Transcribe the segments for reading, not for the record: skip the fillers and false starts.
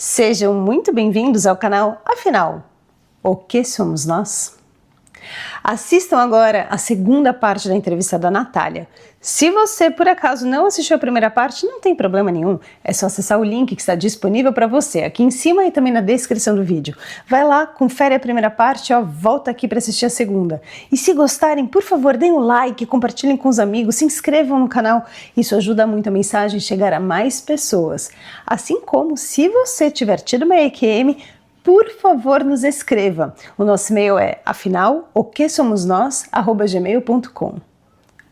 Sejam muito bem-vindos ao canal Afinal, o que somos nós? Assistam agora a segunda parte da entrevista da Natália. Se você, por acaso, não assistiu a primeira parte, não tem problema nenhum. É só acessar o link que está disponível para você aqui em cima e também na descrição do vídeo. Vai lá, confere a primeira parte, volta aqui para assistir a segunda. E se gostarem, por favor, deem um like, compartilhem com os amigos, se inscrevam no canal. Isso ajuda muito a mensagem a chegar a mais pessoas. Assim como, se você tiver tido uma EQM, por favor, nos escreva. O nosso e-mail é afinal.oquesomosnós@gmail.com.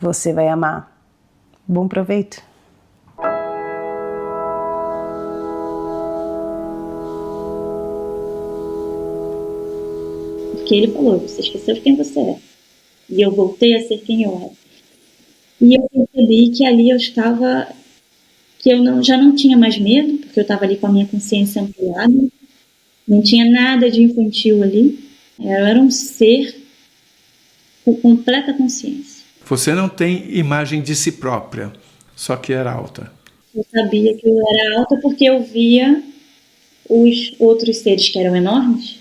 Você vai amar. Bom proveito. Porque ele falou, você esqueceu de quem você é. E eu voltei a ser quem eu era. E eu percebi que ali eu estava, que eu já não tinha mais medo, porque eu estava ali com a minha consciência ampliada. Não tinha nada de infantil ali. Eu era um ser com completa consciência. Você não tem imagem de si própria, só que era alta. Eu sabia que eu era alta porque eu via os outros seres que eram enormes,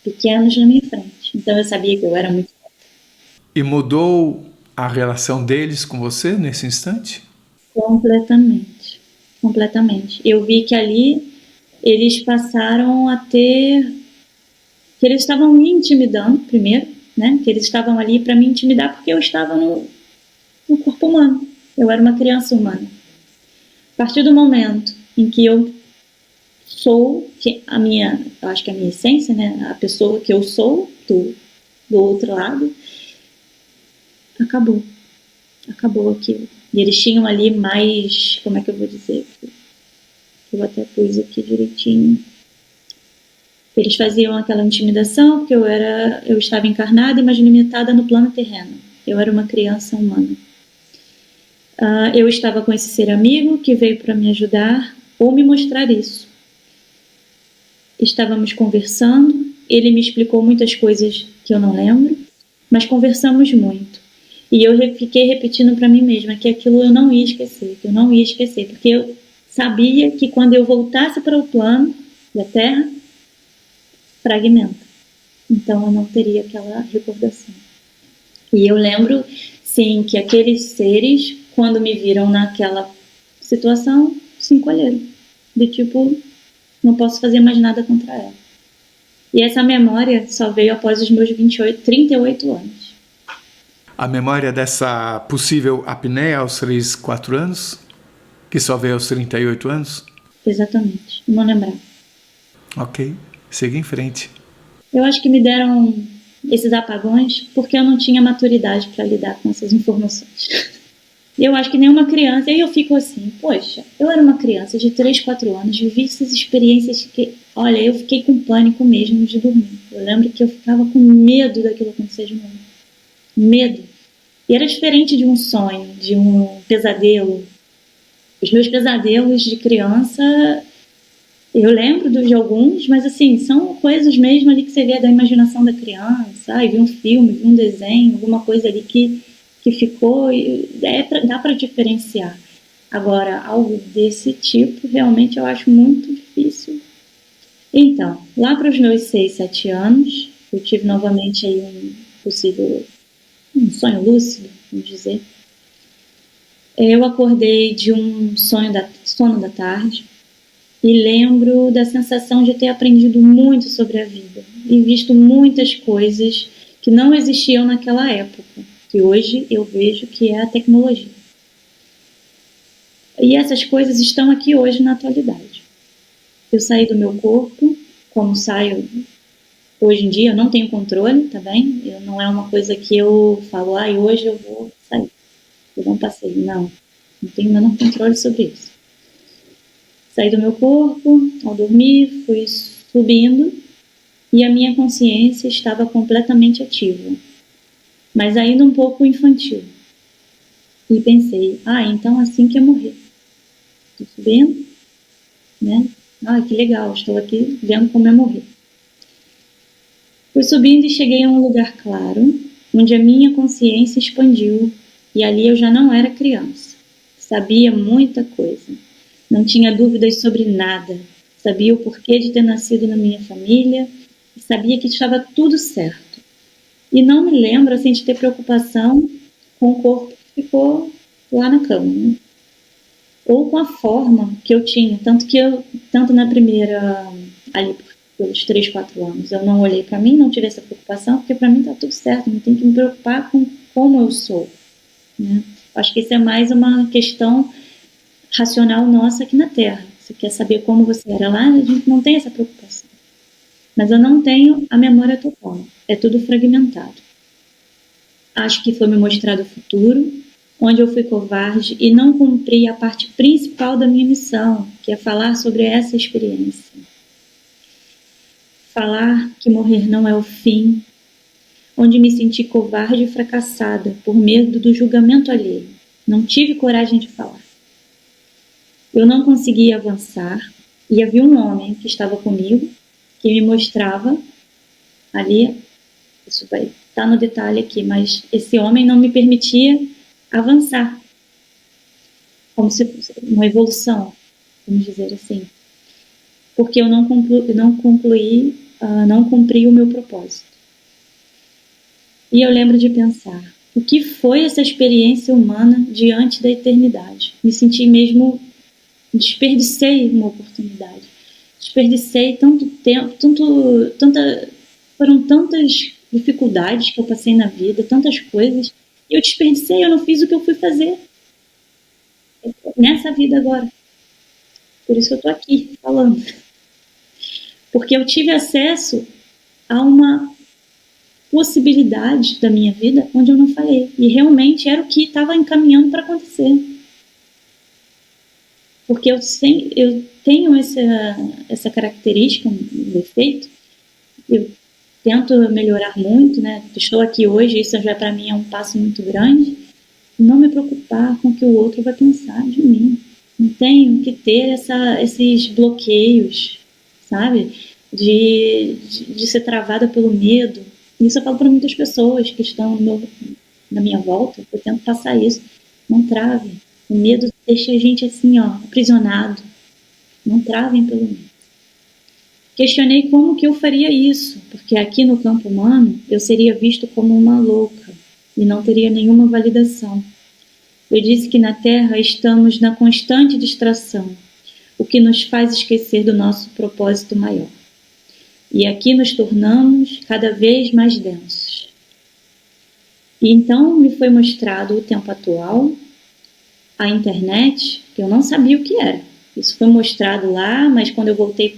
pequenos na minha frente. Então eu sabia que eu era muito alta. E mudou a relação deles com você nesse instante? Completamente. Completamente. Eu vi que ali eles passaram a ter... que eles estavam me intimidando primeiro, né? Que eles estavam ali para me intimidar porque eu estava no corpo humano. Eu era uma criança humana. A partir do momento em que eu sou eu acho que a minha essência, né? A pessoa que eu sou do outro lado, acabou aquilo. E eles tinham ali mais, como é que eu vou dizer? Eu até pus aqui direitinho. Eles faziam aquela intimidação porque eu estava encarnada, mas limitada no plano terreno. Eu era uma criança humana. Eu estava com esse ser amigo que veio para me ajudar ou me mostrar isso. Estávamos conversando, ele me explicou muitas coisas que eu não lembro, mas conversamos muito. E eu fiquei repetindo para mim mesma que aquilo eu não ia esquecer, porque eu sabia que quando eu voltasse para o plano da Terra, fragmenta. Então eu não teria aquela recordação. E eu lembro, sim, que aqueles seres, quando me viram naquela situação, se encolheram. De tipo, não posso fazer mais nada contra ela. E essa memória só veio após os meus 38 anos. A memória dessa possível apneia aos 3, 4 anos? Que só veio aos 38 anos? Exatamente, não lembrar. Ok, siga em frente. Eu acho que me deram esses apagões porque eu não tinha maturidade para lidar com essas informações. Eu acho que nenhuma criança, e eu fico assim, poxa, eu era uma criança de 3, 4 anos, vivi essas experiências que, olha, eu fiquei com pânico mesmo de dormir. Eu lembro que eu ficava com medo daquilo acontecer de novo. Medo. E era diferente de um sonho, de um pesadelo. Os meus pesadelos de criança, eu lembro de alguns, mas assim, são coisas mesmo ali que você vê da imaginação da criança, vi um filme, vi um desenho, alguma coisa ali que ficou, dá para diferenciar. Agora, algo desse tipo, realmente eu acho muito difícil. Então, lá para os meus 6, 7 anos, eu tive novamente aí um sonho lúcido, vamos dizer. Eu acordei de um sono da tarde e lembro da sensação de ter aprendido muito sobre a vida e visto muitas coisas que não existiam naquela época, que hoje eu vejo que é a tecnologia. E essas coisas estão aqui hoje na atualidade. Eu saí do meu corpo, como saio hoje em dia, eu não tenho controle, tá bem? Não é uma coisa que eu falo, hoje eu vou sair, eu não passei. Não tenho o menor controle sobre isso. Saí do meu corpo, ao dormir, fui subindo e a minha consciência estava completamente ativa, mas ainda um pouco infantil. E pensei, então assim que eu morrer. Estou subindo, né? Que legal, estou aqui vendo como eu morrer. Fui subindo e cheguei a um lugar claro, onde a minha consciência expandiu e ali eu já não era criança. Sabia muita coisa. Não tinha dúvidas sobre nada. sabia o porquê de ter nascido na minha família, e sabia que estava tudo certo. E não me lembro assim, de ter preocupação com o corpo que ficou lá na cama, né? Ou com a forma que eu tinha, tanto na primeira, ali pelos 3, 4 anos, eu não olhei para mim, não tive essa preocupação, porque para mim tá tudo certo, não tenho que me preocupar com como eu sou, né? Acho que isso é mais uma questão racional nossa aqui na Terra. Você quer saber como você era lá, a gente não tem essa preocupação. Mas eu não tenho a memória total, é tudo fragmentado. Acho que foi me mostrado o futuro, onde eu fui covarde e não cumpri a parte principal da minha missão, que é falar sobre essa experiência. Falar que morrer não é o fim, onde me senti covarde e fracassada por medo do julgamento alheio. Não tive coragem de falar. Eu não conseguia avançar e havia um homem que estava comigo, que me mostrava ali, isso vai estar no detalhe aqui, mas esse homem não me permitia avançar, como se fosse uma evolução, vamos dizer assim, porque eu não cumpri o meu propósito. E eu lembro de pensar, o que foi essa experiência humana diante da eternidade? Me senti mesmo, desperdicei uma oportunidade, desperdicei tanto tempo, foram tantas dificuldades que eu passei na vida, tantas coisas, e eu desperdicei, eu não fiz o que eu fui fazer nessa vida agora. Por isso que eu estou aqui falando. Porque eu tive acesso a uma possibilidade da minha vida onde eu não falei. E realmente era o que estava encaminhando para acontecer. Porque eu tenho essa característica, um defeito. Eu tento melhorar muito, né? Estou aqui hoje, isso já para mim é um passo muito grande. Não me preocupar com o que o outro vai pensar de mim. Não tenho que ter esses bloqueios, sabe? De ser travada pelo medo. Isso eu falo para muitas pessoas que estão na minha volta. Eu tento passar isso. Não travem. O medo deixa a gente assim, ó, aprisionado. Não travem pelo medo. Questionei como que eu faria isso, porque aqui no campo humano eu seria visto como uma louca e não teria nenhuma validação. Eu disse que na Terra estamos na constante distração, o que nos faz esquecer do nosso propósito maior. E aqui nos tornamos cada vez mais densos. E então me foi mostrado o tempo atual, a internet, que eu não sabia o que era. Isso foi mostrado lá, mas quando eu voltei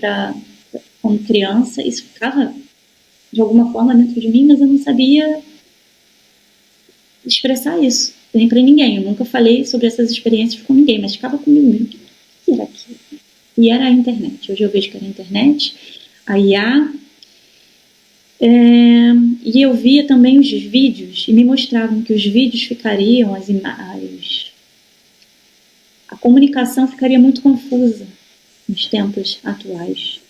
como criança, isso ficava de alguma forma dentro de mim, mas eu não sabia expressar isso nem para ninguém. Eu nunca falei sobre essas experiências com ninguém, mas ficava comigo mesmo. O que era aquilo? E era a internet. Hoje eu vejo que era a internet, a IA, e eu via também os vídeos, e me mostravam que os vídeos ficariam, as imagens, a comunicação ficaria muito confusa nos tempos atuais,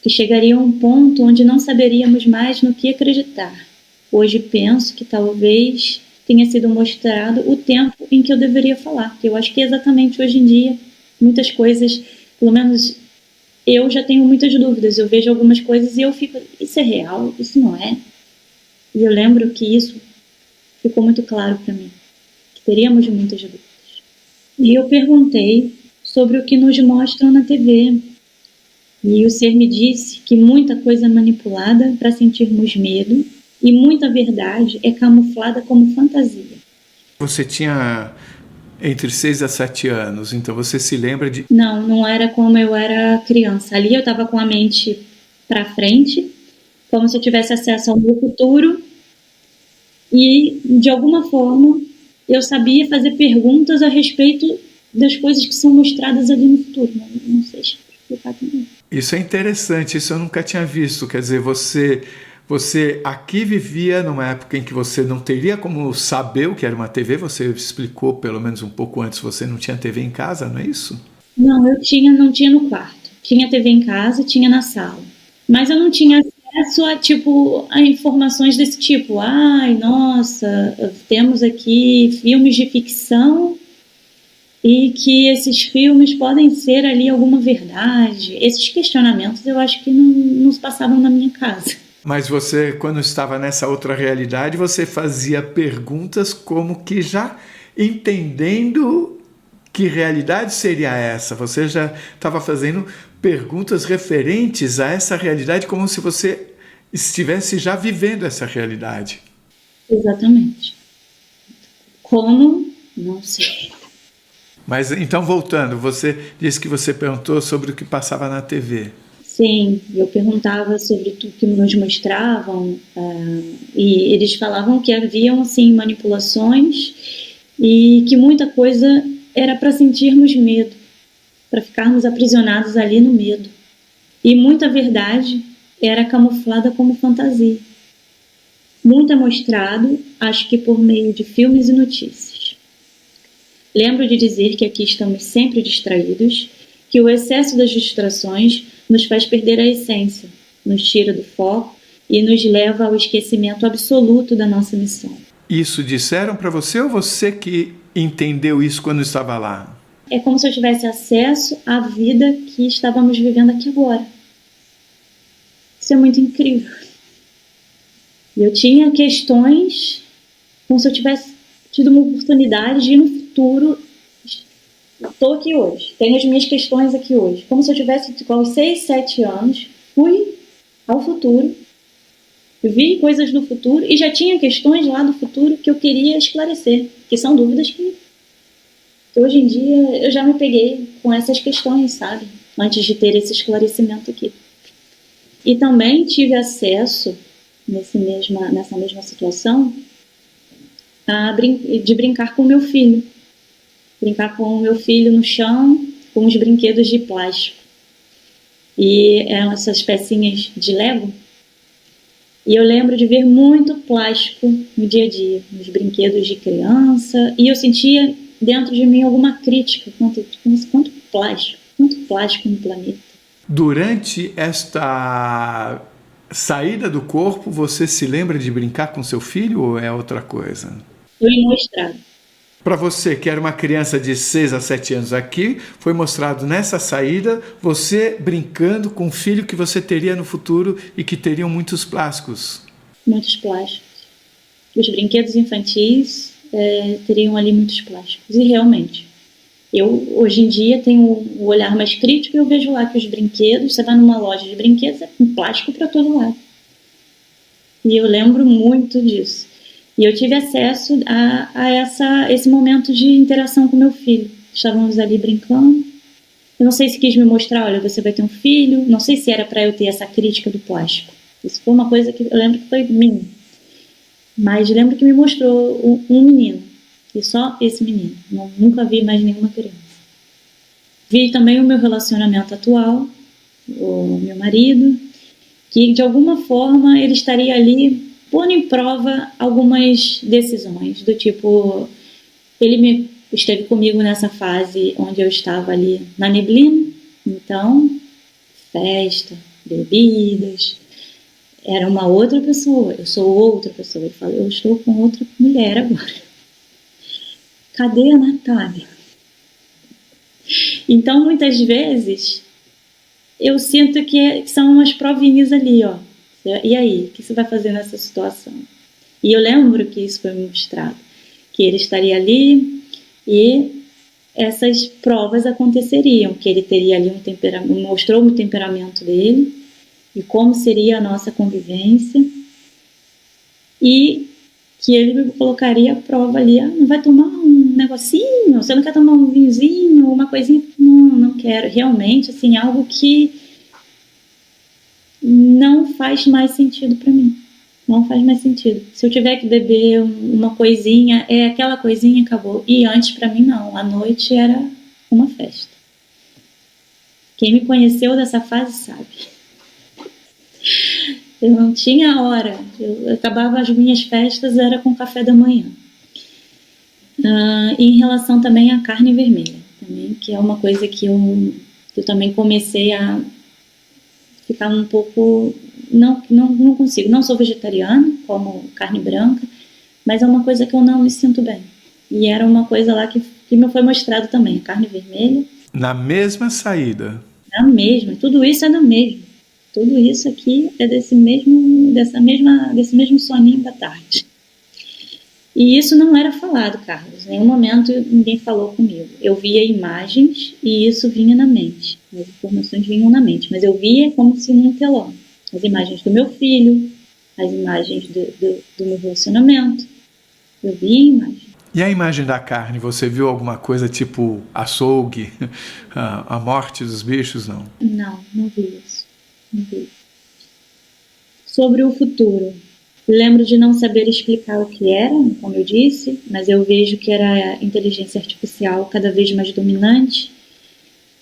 que chegaria a um ponto onde não saberíamos mais no que acreditar. Hoje penso que talvez tenha sido mostrado o tempo em que eu deveria falar, porque eu acho que exatamente hoje em dia, muitas coisas, pelo menos eu já tenho muitas dúvidas, eu vejo algumas coisas e eu fico, isso é real? Isso não é? E eu lembro que isso ficou muito claro para mim, que teríamos muitas dúvidas. E eu perguntei sobre o que nos mostram na TV, e o ser me disse que muita coisa é manipulada para sentirmos medo, e muita verdade é camuflada como fantasia. Você tinha entre 6 a 7 anos, então você se lembra de... Não era como eu era criança. Ali eu estava com a mente para frente, como se eu tivesse acesso ao meu futuro, e de alguma forma eu sabia fazer perguntas a respeito das coisas que são mostradas ali no futuro. Não sei explicar também. Isso é interessante, isso eu nunca tinha visto. Quer dizer, você aqui vivia numa época em que você não teria como saber o que era uma TV, você explicou pelo menos um pouco antes, você não tinha TV em casa, não é isso? Não, não tinha no quarto. Tinha TV em casa, tinha na sala. Mas eu não tinha acesso a informações desse tipo. Ai, nossa, temos aqui filmes de ficção e que esses filmes podem ser ali alguma verdade. Esses questionamentos eu acho que não se passavam na minha casa. Mas você, quando estava nessa outra realidade, você fazia perguntas como que já entendendo que realidade seria essa. Você já estava fazendo perguntas referentes a essa realidade como se você estivesse já vivendo essa realidade. Exatamente. Como? Não sei. Mas então, voltando, você disse que você perguntou sobre o que passava na TV. Sim, eu perguntava sobre tudo que nos mostravam, e eles falavam que haviam, sim, manipulações e que muita coisa era para sentirmos medo, para ficarmos aprisionados ali no medo. E muita verdade era camuflada como fantasia. Muito é mostrado, acho que por meio de filmes e notícias. Lembro de dizer que aqui estamos sempre distraídos, que o excesso das distrações nos faz perder a essência, nos tira do foco e nos leva ao esquecimento absoluto da nossa missão. Isso disseram para você ou você que entendeu isso quando estava lá? É como se eu tivesse acesso à vida que estávamos vivendo aqui agora. Isso é muito incrível. Eu tinha questões como se eu tivesse tido uma oportunidade de ir no futuro. Estou aqui hoje, tenho as minhas questões aqui hoje. Como se eu tivesse, aos 6, 7 anos, fui ao futuro, vi coisas do futuro e já tinha questões lá do futuro que eu queria esclarecer, que são dúvidas que hoje em dia eu já me peguei com essas questões, sabe? Antes de ter esse esclarecimento aqui. E também tive acesso, nessa mesma situação, de brincar com meu filho. Brincar com o meu filho no chão com os brinquedos de plástico. E eram essas pecinhas de Lego. E eu lembro de ver muito plástico no dia a dia, nos brinquedos de criança. E eu sentia dentro de mim alguma crítica. Quanto plástico no planeta. Durante esta saída do corpo, você se lembra de brincar com seu filho ou é outra coisa? Foi mostrado. Para você, que era uma criança de 6 a 7 anos aqui, foi mostrado nessa saída você brincando com o filho que você teria no futuro e que teriam muitos plásticos. Muitos plásticos. Os brinquedos infantis teriam ali muitos plásticos. E realmente, eu hoje em dia tenho o olhar mais crítico e eu vejo lá que os brinquedos, você vai numa loja de brinquedos, é plástico para todo lado. E eu lembro muito disso. E eu tive acesso a esse momento de interação com meu filho. Estávamos ali brincando. Eu não sei se quis me mostrar, olha, você vai ter um filho. Não sei se era para eu ter essa crítica do plástico. Isso foi uma coisa que eu lembro que foi minha. Mas lembro que me mostrou um menino. E só esse menino. Nunca vi mais nenhuma criança. Vi também o meu relacionamento atual, o meu marido, que de alguma forma ele estaria ali pondo em prova algumas decisões, do tipo, ele esteve comigo nessa fase onde eu estava ali na neblina, então, festa, bebidas, era uma outra pessoa, eu sou outra pessoa, ele fala, eu estou com outra mulher agora. Cadê a Natália? Então, muitas vezes, eu sinto que são umas provinhas ali, ó. E aí, o que você vai fazer nessa situação? E eu lembro que isso foi mostrado, que ele estaria ali e essas provas aconteceriam, que ele teria ali um temperamento, mostrou o temperamento dele e como seria a nossa convivência e que ele me colocaria a prova ali, não vai tomar um negocinho, você não quer tomar um vinhozinho, uma coisinha? Não quero, realmente, assim, algo que não faz mais sentido para mim. Não faz mais sentido. Se eu tiver que beber uma coisinha, é aquela coisinha, acabou. E antes, para mim, não. A noite era uma festa. Quem me conheceu dessa fase sabe. Eu não tinha hora. Eu acabava as minhas festas, era com café da manhã. Em relação também à carne vermelha, também, que é uma coisa que eu também comecei a ficar um pouco... Não consigo. Não sou vegetariana, como carne branca, mas é uma coisa que eu não me sinto bem. E era uma coisa lá que que me foi mostrado também, a carne vermelha. Na mesma saída? Na mesma, tudo isso é na mesma. Tudo isso aqui é desse mesmo soninho da tarde. E isso não era falado, Carlos. Em nenhum momento ninguém falou comigo. Eu via imagens e isso vinha na mente. As informações vinham na mente, mas eu via como se num telão. As imagens do meu filho, as imagens do meu relacionamento. Eu via imagens. E a imagem da carne, você viu alguma coisa tipo açougue, a morte dos bichos, não? Não vi isso. Não vi. Sobre o futuro. Lembro de não saber explicar o que era, como eu disse, mas eu vejo que era a inteligência artificial cada vez mais dominante,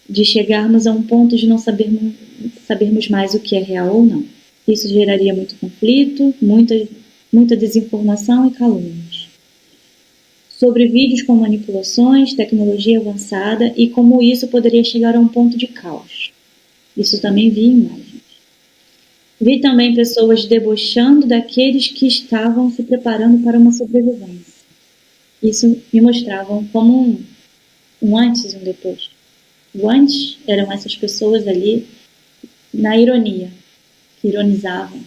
de chegarmos a um ponto de não sabermos mais o que é real ou não. Isso geraria muito conflito, muita desinformação e calúnias. Sobre vídeos com manipulações, tecnologia avançada e como isso poderia chegar a um ponto de caos. Isso também vi em imagens. Vi também pessoas debochando daqueles que estavam se preparando para uma sobrevivência. Isso me mostravam como um antes e um depois. O antes eram essas pessoas ali na ironia, que ironizavam.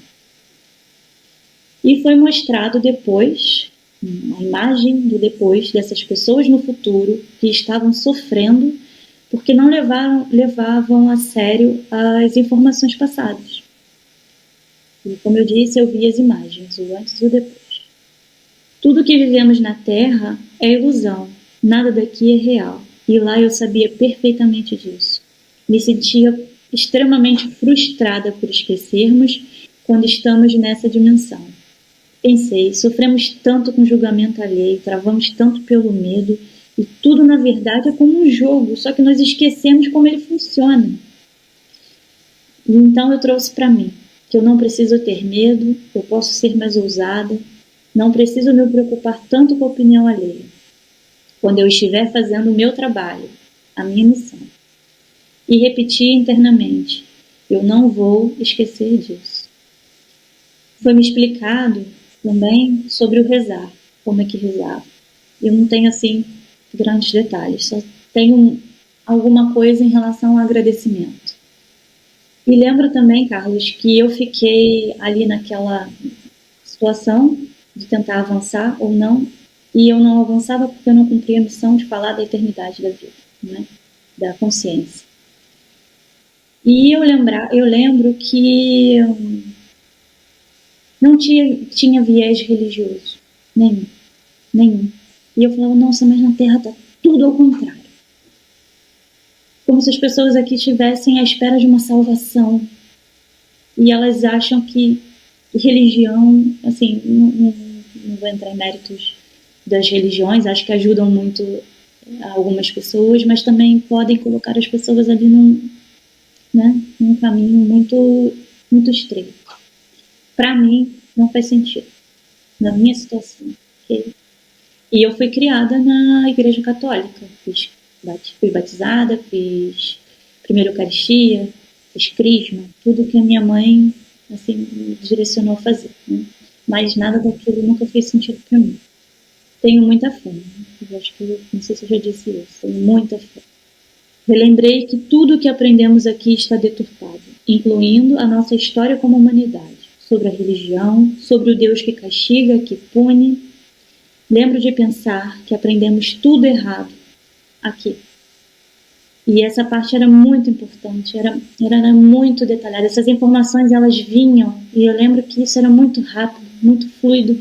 E foi mostrado depois, uma imagem do depois dessas pessoas no futuro que estavam sofrendo porque não levavam a sério as informações passadas. E como eu disse, eu vi as imagens, o antes e o depois. Tudo que vivemos na Terra é ilusão, nada daqui é real. E lá eu sabia perfeitamente disso. Me sentia extremamente frustrada por esquecermos quando estamos nessa dimensão. Pensei, sofremos tanto com julgamento alheio, travamos tanto pelo medo, e tudo na verdade é como um jogo, só que nós esquecemos como ele funciona. E então eu trouxe para mim que eu não preciso ter medo, eu posso ser mais ousada, não preciso me preocupar tanto com a opinião alheia. Quando eu estiver fazendo o meu trabalho, a minha missão. E repetir internamente, eu não vou esquecer disso. Foi me explicado também sobre o rezar, como é que rezava. Eu não tenho, assim, grandes detalhes, só tenho alguma coisa em relação ao agradecimento. E lembro também, Carlos, que eu fiquei ali naquela situação de tentar avançar ou não, e eu não avançava porque eu não cumpria a missão de falar da eternidade da vida, né? Da consciência. E eu lembro que não tinha viés religioso, nenhum. E eu falava, nossa, mas na Terra está tudo ao contrário. Como se as pessoas aqui estivessem à espera de uma salvação. E elas acham que religião, assim, não vou entrar em méritos das religiões, acho que ajudam muito algumas pessoas, mas também podem colocar as pessoas ali num caminho muito estreito. Para mim, não faz sentido. Na minha situação. Okay? E eu fui criada na Igreja Católica. Fui batizada, fiz primeira Eucaristia, fiz crisma, tudo que a minha mãe assim, me direcionou a fazer. Né? Mas nada daquilo nunca fez sentido para mim. Tenho muita fé. Né? Eu acho que, não sei se eu já disse isso, tenho muita fé. Relembrei que tudo o que aprendemos aqui está deturpado, incluindo a nossa história como humanidade, sobre a religião, sobre o Deus que castiga, que pune. Lembro de pensar que aprendemos tudo errado aqui. E essa parte era muito importante, era muito detalhada. Essas informações, elas vinham, e eu lembro que isso era muito rápido, muito fluido.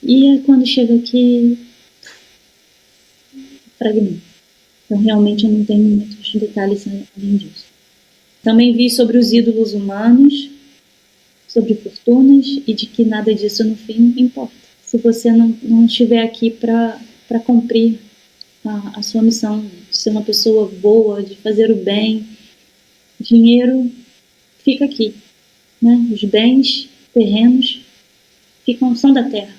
E quando chega aqui, fragmento. Então, realmente, eu não tenho muitos detalhes além disso. Também vi sobre os ídolos humanos, sobre fortunas, e de que nada disso, no fim, importa. Se você não estiver aqui para cumprir a sua missão, de ser uma pessoa boa, de fazer o bem, dinheiro fica aqui. Né? Os bens terrenos são da terra.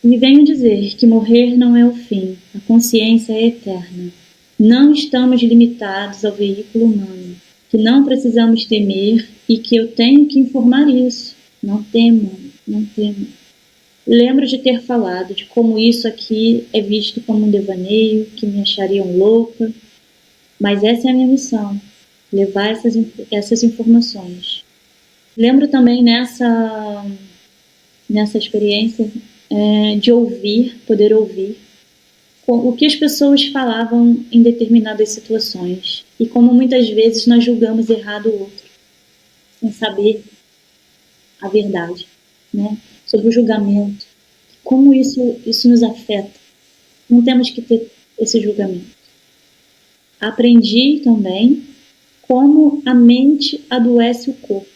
E venho dizer que morrer não é o fim, a consciência é eterna. Não estamos limitados ao veículo humano, que não precisamos temer e que eu tenho que informar isso. Não temam, não temam. Lembro de ter falado de como isso aqui é visto como um devaneio, que me achariam louca, mas essa é a minha missão, levar essas informações. Lembro também nessa experiência de poder ouvir o que as pessoas falavam em determinadas situações e como muitas vezes nós julgamos errado o outro, sem saber a verdade, né? Sobre o julgamento, como isso nos afeta. Não temos que ter esse julgamento. Aprendi também como a mente adoece o corpo,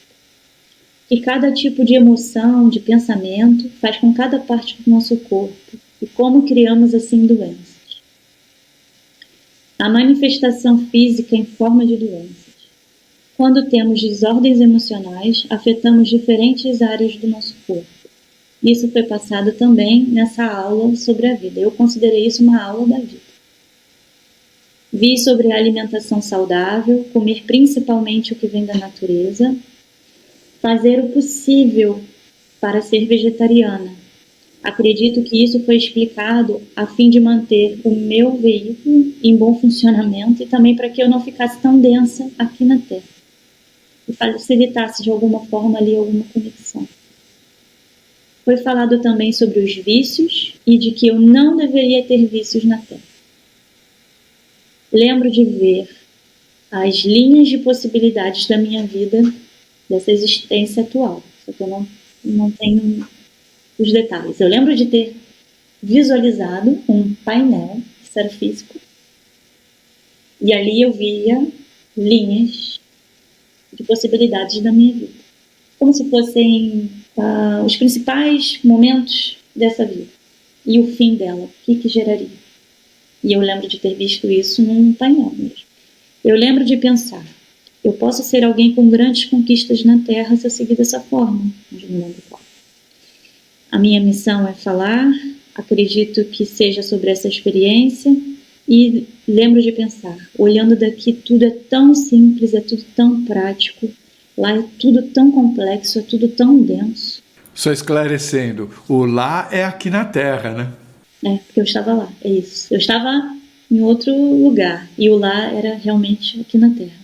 que cada tipo de emoção, de pensamento, faz com cada parte do nosso corpo e como criamos assim doenças. A manifestação física em forma de doenças. Quando temos desordens emocionais, afetamos diferentes áreas do nosso corpo. Isso foi passado também nessa aula sobre a vida. Eu considerei isso uma aula da vida. Vi sobre a alimentação saudável, comer principalmente o que vem da natureza, fazer o possível para ser vegetariana. Acredito que isso foi explicado a fim de manter o meu veículo em bom funcionamento e também para que eu não ficasse tão densa aqui na Terra e facilitasse de alguma forma ali alguma conexão. Foi falado também sobre os vícios e de que eu não deveria ter vícios na Terra. Lembro de ver as linhas de possibilidades da minha vida, dessa existência atual, só que eu não tenho os detalhes. Eu lembro de ter visualizado um painel, isso era físico, e ali eu via linhas de possibilidades da minha vida, como se fossem os principais momentos dessa vida e o fim dela, o que geraria. E eu lembro de ter visto isso num painel mesmo. Eu lembro de pensar, eu posso ser alguém com grandes conquistas na Terra se eu seguir dessa forma, mas não lembro qual. A minha missão é falar, acredito que seja sobre essa experiência e lembro de pensar, olhando daqui tudo é tão simples, é tudo tão prático, lá é tudo tão complexo, é tudo tão denso. Só esclarecendo, o lá é aqui na Terra, né? Porque eu estava lá, é isso. Eu estava em outro lugar e o lá era realmente aqui na Terra.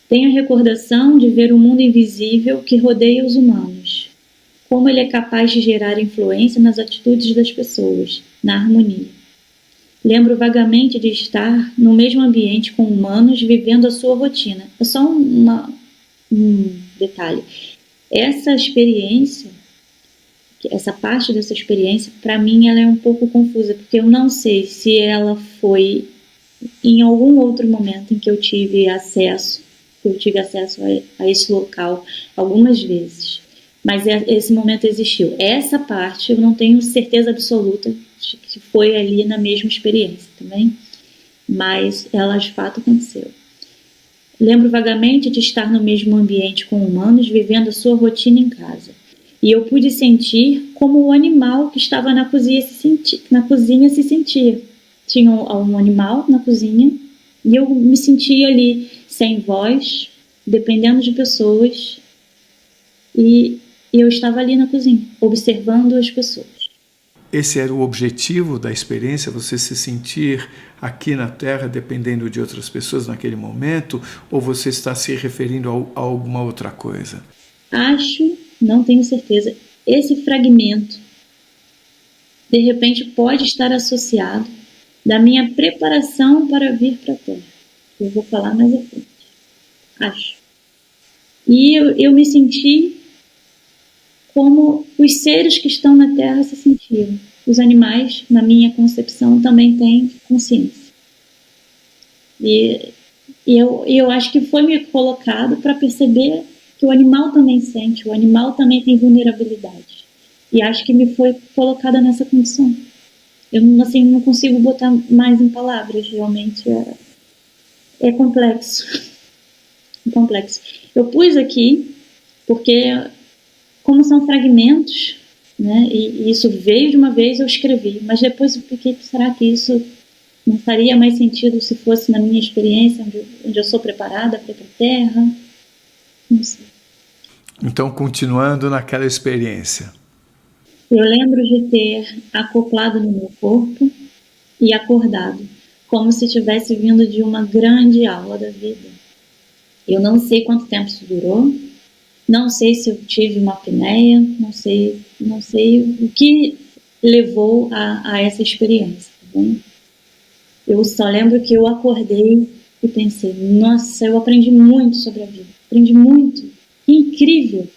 Tenho a recordação de ver o mundo invisível que rodeia os humanos, como ele é capaz de gerar influência nas atitudes das pessoas, na harmonia. Lembro vagamente de estar no mesmo ambiente com humanos vivendo a sua rotina. É só um detalhe. Essa experiência, essa parte dessa experiência, para mim ela é um pouco confusa, porque eu não sei se ela foi em algum outro momento em que eu tive acesso a esse local algumas vezes. Mas esse momento existiu. Essa parte eu não tenho certeza absoluta de que foi ali na mesma experiência também, mas ela de fato aconteceu. Lembro vagamente de estar no mesmo ambiente com humanos, vivendo a sua rotina em casa. E eu pude sentir como o animal que estava na cozinha se sentia. Tinha um animal na cozinha e eu me sentia ali sem voz, dependendo de pessoas, e eu estava ali na cozinha, observando as pessoas. Esse era o objetivo da experiência, você se sentir aqui na Terra dependendo de outras pessoas naquele momento, ou você está se referindo a alguma outra coisa? Acho, não tenho certeza, esse fragmento de repente pode estar associado da minha preparação para vir para a Terra. Eu vou falar mais à frente. Acho. E eu me senti como os seres que estão na Terra se sentiram. Os animais, na minha concepção, também têm consciência. E eu acho que foi me colocado para perceber que o animal também sente, o animal também tem vulnerabilidade. E acho que me foi colocada nessa condição. Eu assim, não consigo botar mais em palavras, realmente é complexo. É complexo. Eu pus aqui porque, como são fragmentos, né, e isso veio de uma vez, eu escrevi, mas depois eu fiquei, será que isso não faria mais sentido se fosse na minha experiência, onde eu sou preparada para ir para a Terra? Não sei. Então, continuando naquela experiência. Eu lembro de ter acoplado no meu corpo e acordado, como se tivesse vindo de uma grande aula da vida. Eu não sei quanto tempo isso durou, não sei se eu tive uma apneia, não sei o que levou a essa experiência, tá bom? Eu só lembro que eu acordei e pensei, nossa, eu aprendi muito sobre a vida, aprendi muito, que incrível.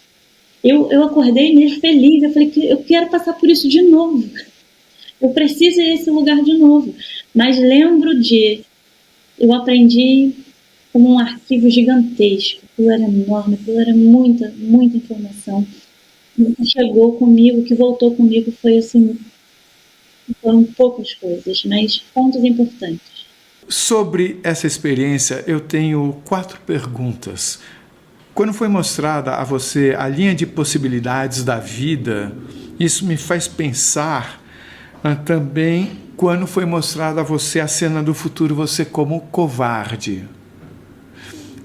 Eu acordei meio feliz, eu falei que eu quero passar por isso de novo, eu preciso ir a esse lugar de novo. Mas lembro eu aprendi como um arquivo gigantesco, aquilo era enorme, aquilo era muita, muita informação. O que chegou comigo, o que voltou comigo foi assim, foram poucas coisas, mas pontos importantes. Sobre essa experiência, eu tenho 4 perguntas. Quando foi mostrada a você a linha de possibilidades da vida, isso me faz pensar também quando foi mostrada a você a cena do futuro, você como covarde.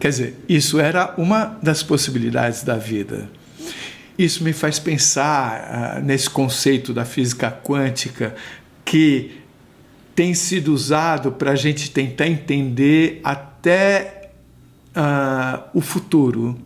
Quer dizer, isso era uma das possibilidades da vida. Isso me faz pensar nesse conceito da física quântica que tem sido usado para a gente tentar entender até o futuro.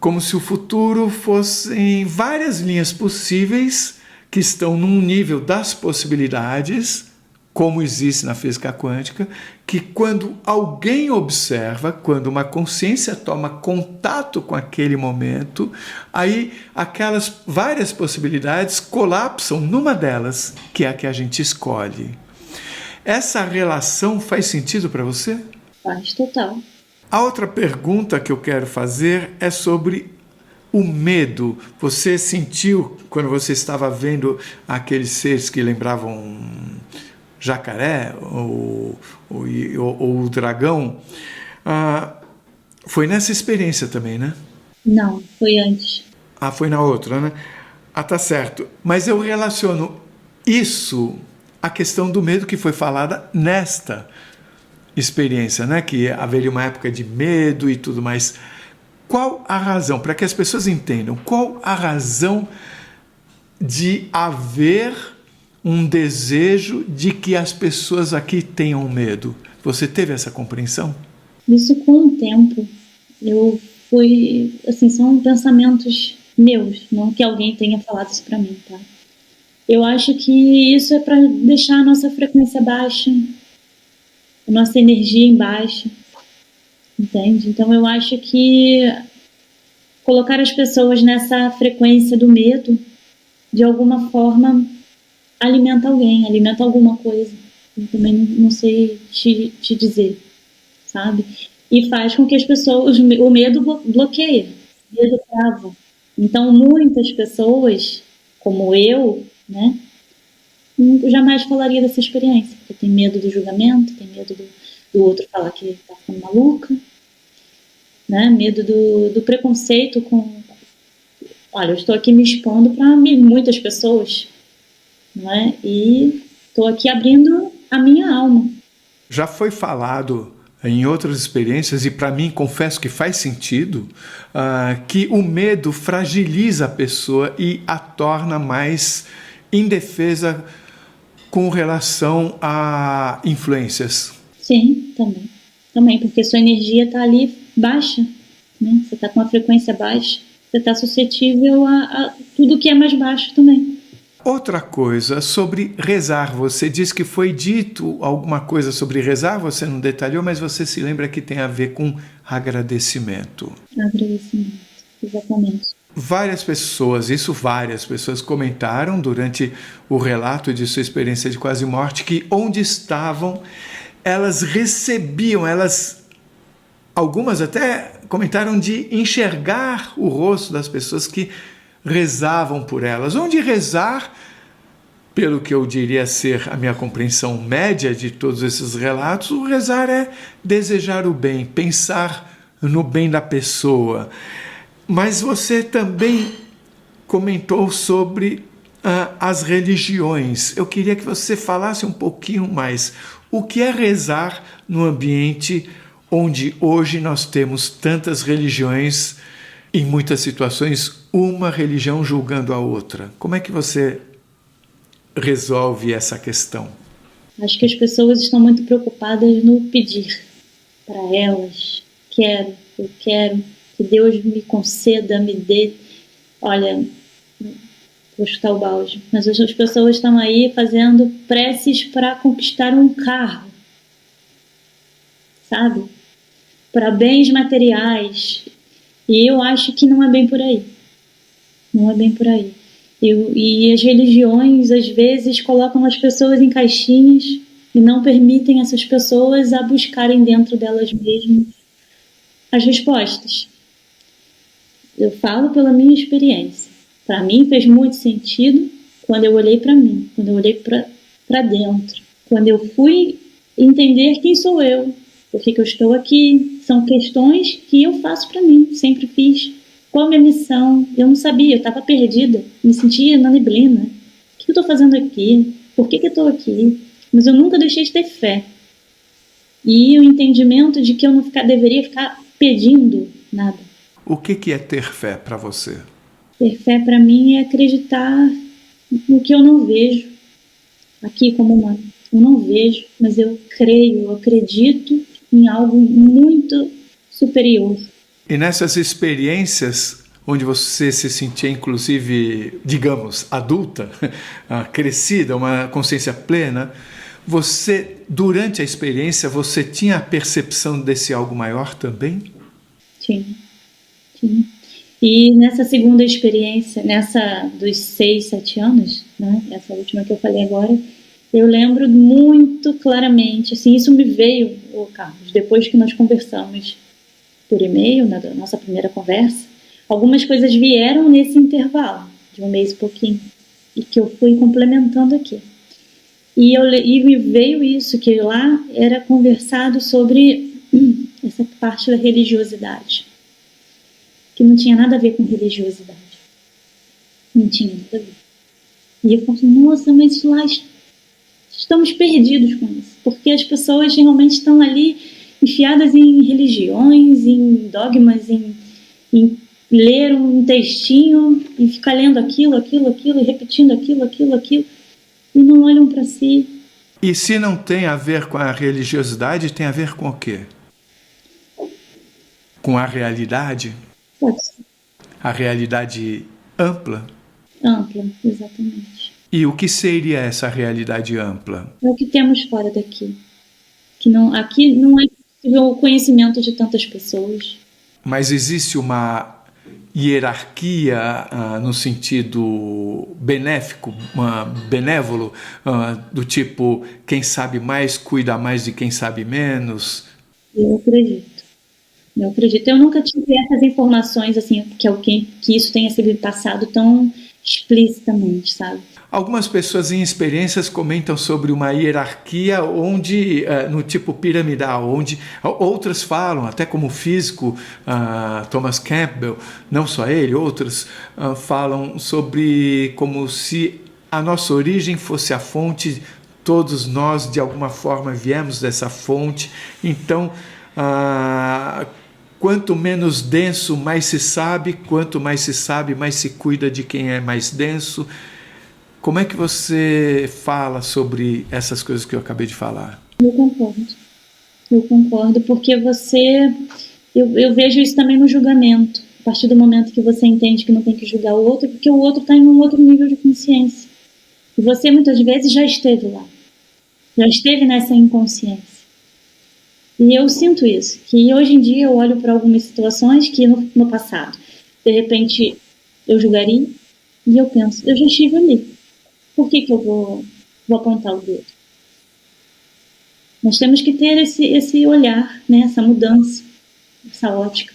Como se o futuro fossem várias linhas possíveis que estão num nível das possibilidades, como existe na física quântica, que quando alguém observa, quando uma consciência toma contato com aquele momento, aí aquelas várias possibilidades colapsam numa delas, que é a que a gente escolhe. Essa relação faz sentido para você? Faz total. A outra pergunta que eu quero fazer é sobre o medo. Você sentiu, quando você estava vendo aqueles seres que lembravam jacaré ou o dragão, foi nessa experiência também, né? Não, foi antes. Foi na outra, né? Tá certo. Mas eu relaciono isso à questão do medo que foi falada nesta experiência, né? Que haveria uma época de medo e tudo mais. Qual a razão, para que as pessoas entendam, qual a razão de haver um desejo de que as pessoas aqui tenham medo? Você teve essa compreensão? Isso com o tempo. Eu fui, assim, são pensamentos meus, não que alguém tenha falado isso para mim, tá? Eu acho que isso é para deixar a nossa frequência baixa, a nossa energia em baixa, entende? Então eu acho que colocar as pessoas nessa frequência do medo, de alguma forma, alimenta alguém, alimenta alguma coisa. Eu também não sei te dizer, sabe? E faz com que as pessoas, o medo bloqueia, o medo trava. Então muitas pessoas, como eu, né, jamais falaria dessa experiência, porque tem medo do julgamento, tem medo do outro falar que está ficando maluca, né, medo do preconceito com... Olha, eu estou aqui me expondo para muitas pessoas, não é? E estou aqui abrindo a minha alma. Já foi falado em outras experiências, e para mim, confesso que faz sentido, que o medo fragiliza a pessoa e a torna mais indefesa com relação a influências. Sim, também, porque sua energia está ali baixa, né? Você está com a frequência baixa, você está suscetível a tudo que é mais baixo também. Outra coisa sobre rezar, você disse que foi dito alguma coisa sobre rezar, você não detalhou, mas você se lembra que tem a ver com agradecimento. Agradecimento, exatamente. Várias pessoas comentaram durante o relato de sua experiência de quase morte que onde estavam, elas recebiam, algumas até comentaram de enxergar o rosto das pessoas que rezavam por elas. Onde rezar, pelo que eu diria ser a minha compreensão média de todos esses relatos, o rezar é desejar o bem, pensar no bem da pessoa. Mas você também comentou sobre as religiões. Eu queria que você falasse um pouquinho mais. O que é rezar no ambiente onde hoje nós temos tantas religiões em muitas situações, uma religião julgando a outra. Como é que você resolve essa questão? Acho que as pessoas estão muito preocupadas no pedir para elas. Eu quero que Deus me conceda, me dê. Olha, vou chutar o balde, mas as pessoas estão aí fazendo preces para conquistar um carro, sabe? Para bens materiais. E eu acho que não é bem por aí. Não é bem por aí. E as religiões, às vezes, colocam as pessoas em caixinhas e não permitem essas pessoas a buscarem dentro delas mesmas as respostas. Eu falo pela minha experiência. Para mim fez muito sentido quando eu olhei para mim, quando eu olhei para dentro, quando eu fui entender quem sou eu, por que eu estou aqui. São questões que eu faço para mim, sempre fiz. Qual a minha missão? Eu não sabia, eu estava perdida, me sentia na neblina. O que eu estou fazendo aqui? Por que eu estou aqui? Mas eu nunca deixei de ter fé. E o entendimento de que eu não deveria ficar pedindo nada. O que é ter fé para você? Ter fé para mim é acreditar no que eu não vejo. Aqui como humano, eu não vejo, mas eu creio, eu acredito em algo muito superior. E nessas experiências onde você se sentia, inclusive, digamos, adulta, crescida, uma consciência plena, você, durante a experiência, você tinha a percepção desse algo maior também? Tinha. E nessa segunda experiência, nessa dos 6, 7 anos, né, essa última que eu falei agora, eu lembro muito claramente, assim, isso me veio, Carlos, depois que nós conversamos por e-mail, na nossa primeira conversa, algumas coisas vieram nesse intervalo, de 1 mês e pouquinho, e que eu fui complementando aqui. E me veio isso, que lá era conversado sobre essa parte da religiosidade, que não tinha nada a ver com religiosidade. Não tinha nada a ver. E eu falei, nossa, mas lá estamos perdidos com isso, porque as pessoas realmente estão ali enfiadas em religiões, em dogmas, em ler um textinho e ficar lendo aquilo, e repetindo aquilo, e não olham para si. E se não tem a ver com a religiosidade, tem a ver com o quê? Com a realidade? Pode ser. A realidade ampla? Ampla, exatamente. E o que seria essa realidade ampla? É o que temos fora daqui. Aqui não é possível o conhecimento de tantas pessoas. Mas existe uma hierarquia no sentido benéfico, benévolo, do tipo, quem sabe mais cuida mais de quem sabe menos? Eu acredito. Eu nunca tive essas informações, assim, que isso tenha sido passado tão explicitamente, sabe? Algumas pessoas em experiências comentam sobre uma hierarquia onde, no tipo piramidal, onde outras falam, até como físico, Thomas Campbell, não só ele, outros falam sobre como se a nossa origem fosse a fonte, todos nós de alguma forma viemos dessa fonte, então quanto menos denso, mais se sabe, quanto mais se sabe, mais se cuida de quem é mais denso. Como é que você fala sobre essas coisas que eu acabei de falar? Eu concordo, porque eu vejo isso também no julgamento. A partir do momento que você entende que não tem que julgar o outro, porque o outro está em um outro nível de consciência. E você muitas vezes já esteve lá, já esteve nessa inconsciência. E eu sinto isso, que hoje em dia eu olho para algumas situações que no passado, de repente, eu julgaria e eu penso, eu já estive ali. Por que eu vou apontar o dedo? Nós temos que ter esse olhar, né? Essa mudança, essa ótica.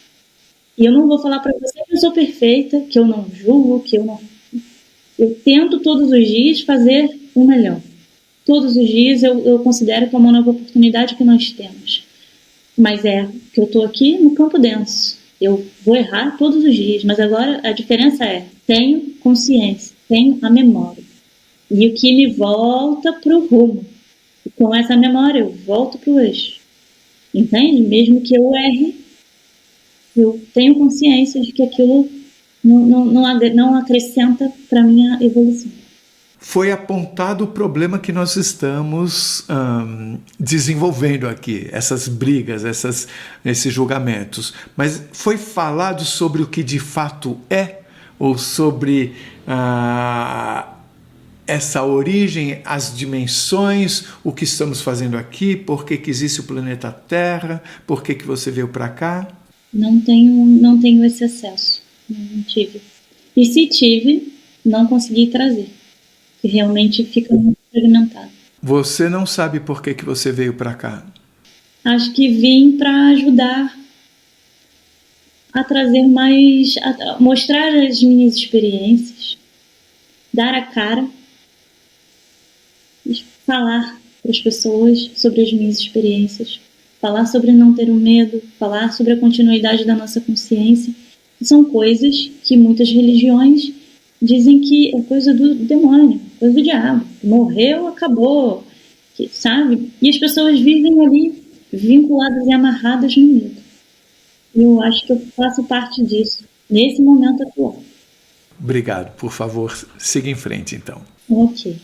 E eu não vou falar para você que eu sou perfeita, que eu não julgo, que eu não... Eu tento todos os dias fazer o melhor. Todos os dias eu considero que é uma nova oportunidade que nós temos. Mas que eu estou aqui no campo denso. Eu vou errar todos os dias, mas agora a diferença tenho consciência, tenho a memória. E o que me volta para o rumo. E com essa memória eu volto para o eixo. Entende? Mesmo que eu erre, Eu tenho consciência de que aquilo não acrescenta para minha evolução. Foi apontado o problema que nós estamos desenvolvendo aqui, essas brigas, esses julgamentos. Mas foi falado sobre o que de fato é? Ou sobre essa origem, as dimensões, o que estamos fazendo aqui, por que existe o planeta Terra, por que você veio para cá? Não tenho esse acesso, não tive. E se tive, não consegui trazer, que realmente fica muito fragmentado. Você não sabe por que você veio para cá? Acho que vim para ajudar a trazer mais, a mostrar as minhas experiências, dar a cara, falar para as pessoas sobre as minhas experiências, falar sobre não ter um medo, falar sobre a continuidade da nossa consciência. São coisas que muitas religiões dizem que é coisa do demônio, coisa do diabo. Morreu, acabou, sabe? E as pessoas vivem ali vinculadas e amarradas no medo. E eu acho que eu faço parte disso, nesse momento atual. Obrigado. Por favor, siga em frente, então. Ok.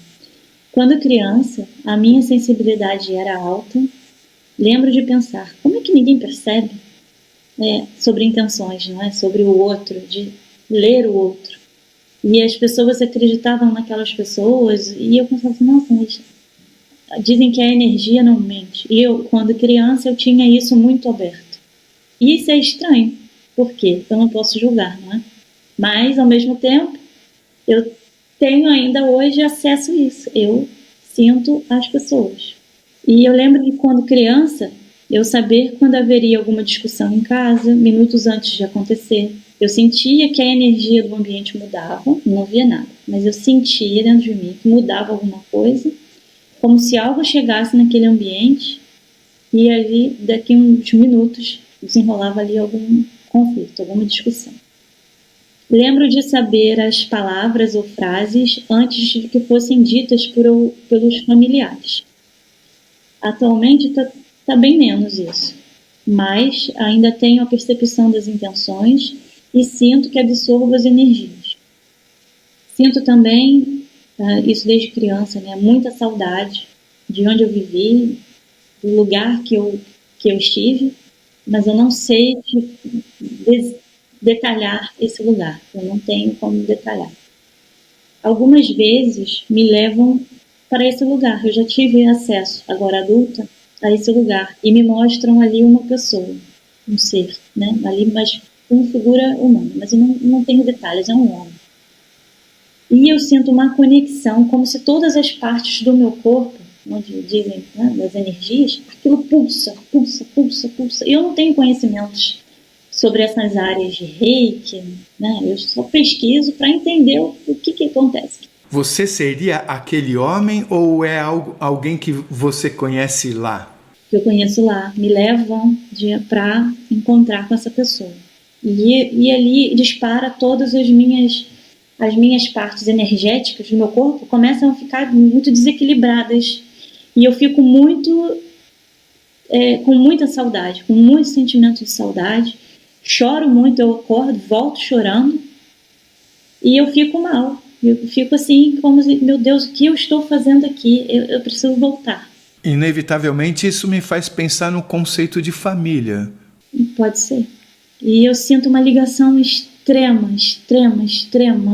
Quando criança, a minha sensibilidade era alta. Lembro de pensar, como é que ninguém percebe sobre intenções, não é? Sobre o outro, de ler o outro. E as pessoas acreditavam naquelas pessoas e eu pensava assim, nossa, mas dizem que a energia não mente. E eu, quando criança, eu tinha isso muito aberto. E isso é estranho, porque eu não posso julgar, não é? Mas, ao mesmo tempo, eu tenho ainda hoje acesso a isso. Eu sinto as pessoas. E eu lembro de quando criança, eu saber quando haveria alguma discussão em casa, minutos antes de acontecer. Eu sentia que a energia do ambiente mudava, não via nada, mas eu sentia dentro de mim que mudava alguma coisa, como se algo chegasse naquele ambiente e ali, daqui a uns minutos, desenrolava ali algum conflito, alguma discussão. Lembro de saber as palavras ou frases antes de que fossem ditas pelos familiares. Atualmente está bem menos isso, mas ainda tenho a percepção das intenções e sinto que absorvo as energias. Sinto também, isso desde criança, né, muita saudade de onde eu vivi, do lugar que eu estive, mas eu não sei detalhar esse lugar, eu não tenho como detalhar. Algumas vezes me levam para esse lugar, eu já tive acesso, agora adulta, a esse lugar, e me mostram ali uma pessoa, um ser, né, ali, mas uma figura humana, mas eu não tenho detalhes, é um homem. E eu sinto uma conexão, como se todas as partes do meu corpo, onde dizem, né, das energias, aquilo pulsa. Eu não tenho conhecimentos sobre essas áreas de reiki, né? Eu só pesquiso para entender o que acontece. Você seria aquele homem ou é alguém que você conhece lá? Que eu conheço lá, me levam para encontrar com essa pessoa. E ali dispara todas as minhas partes energéticas do meu corpo começam a ficar muito desequilibradas. E eu fico com muita saudade, com muito sentimento de saudade. Choro muito, eu acordo, volto chorando. E eu fico mal. Eu fico assim, como se, meu Deus, o que eu estou fazendo aqui? Eu preciso voltar. Inevitavelmente, isso me faz pensar no conceito de família. Pode ser. E eu sinto uma ligação extrema.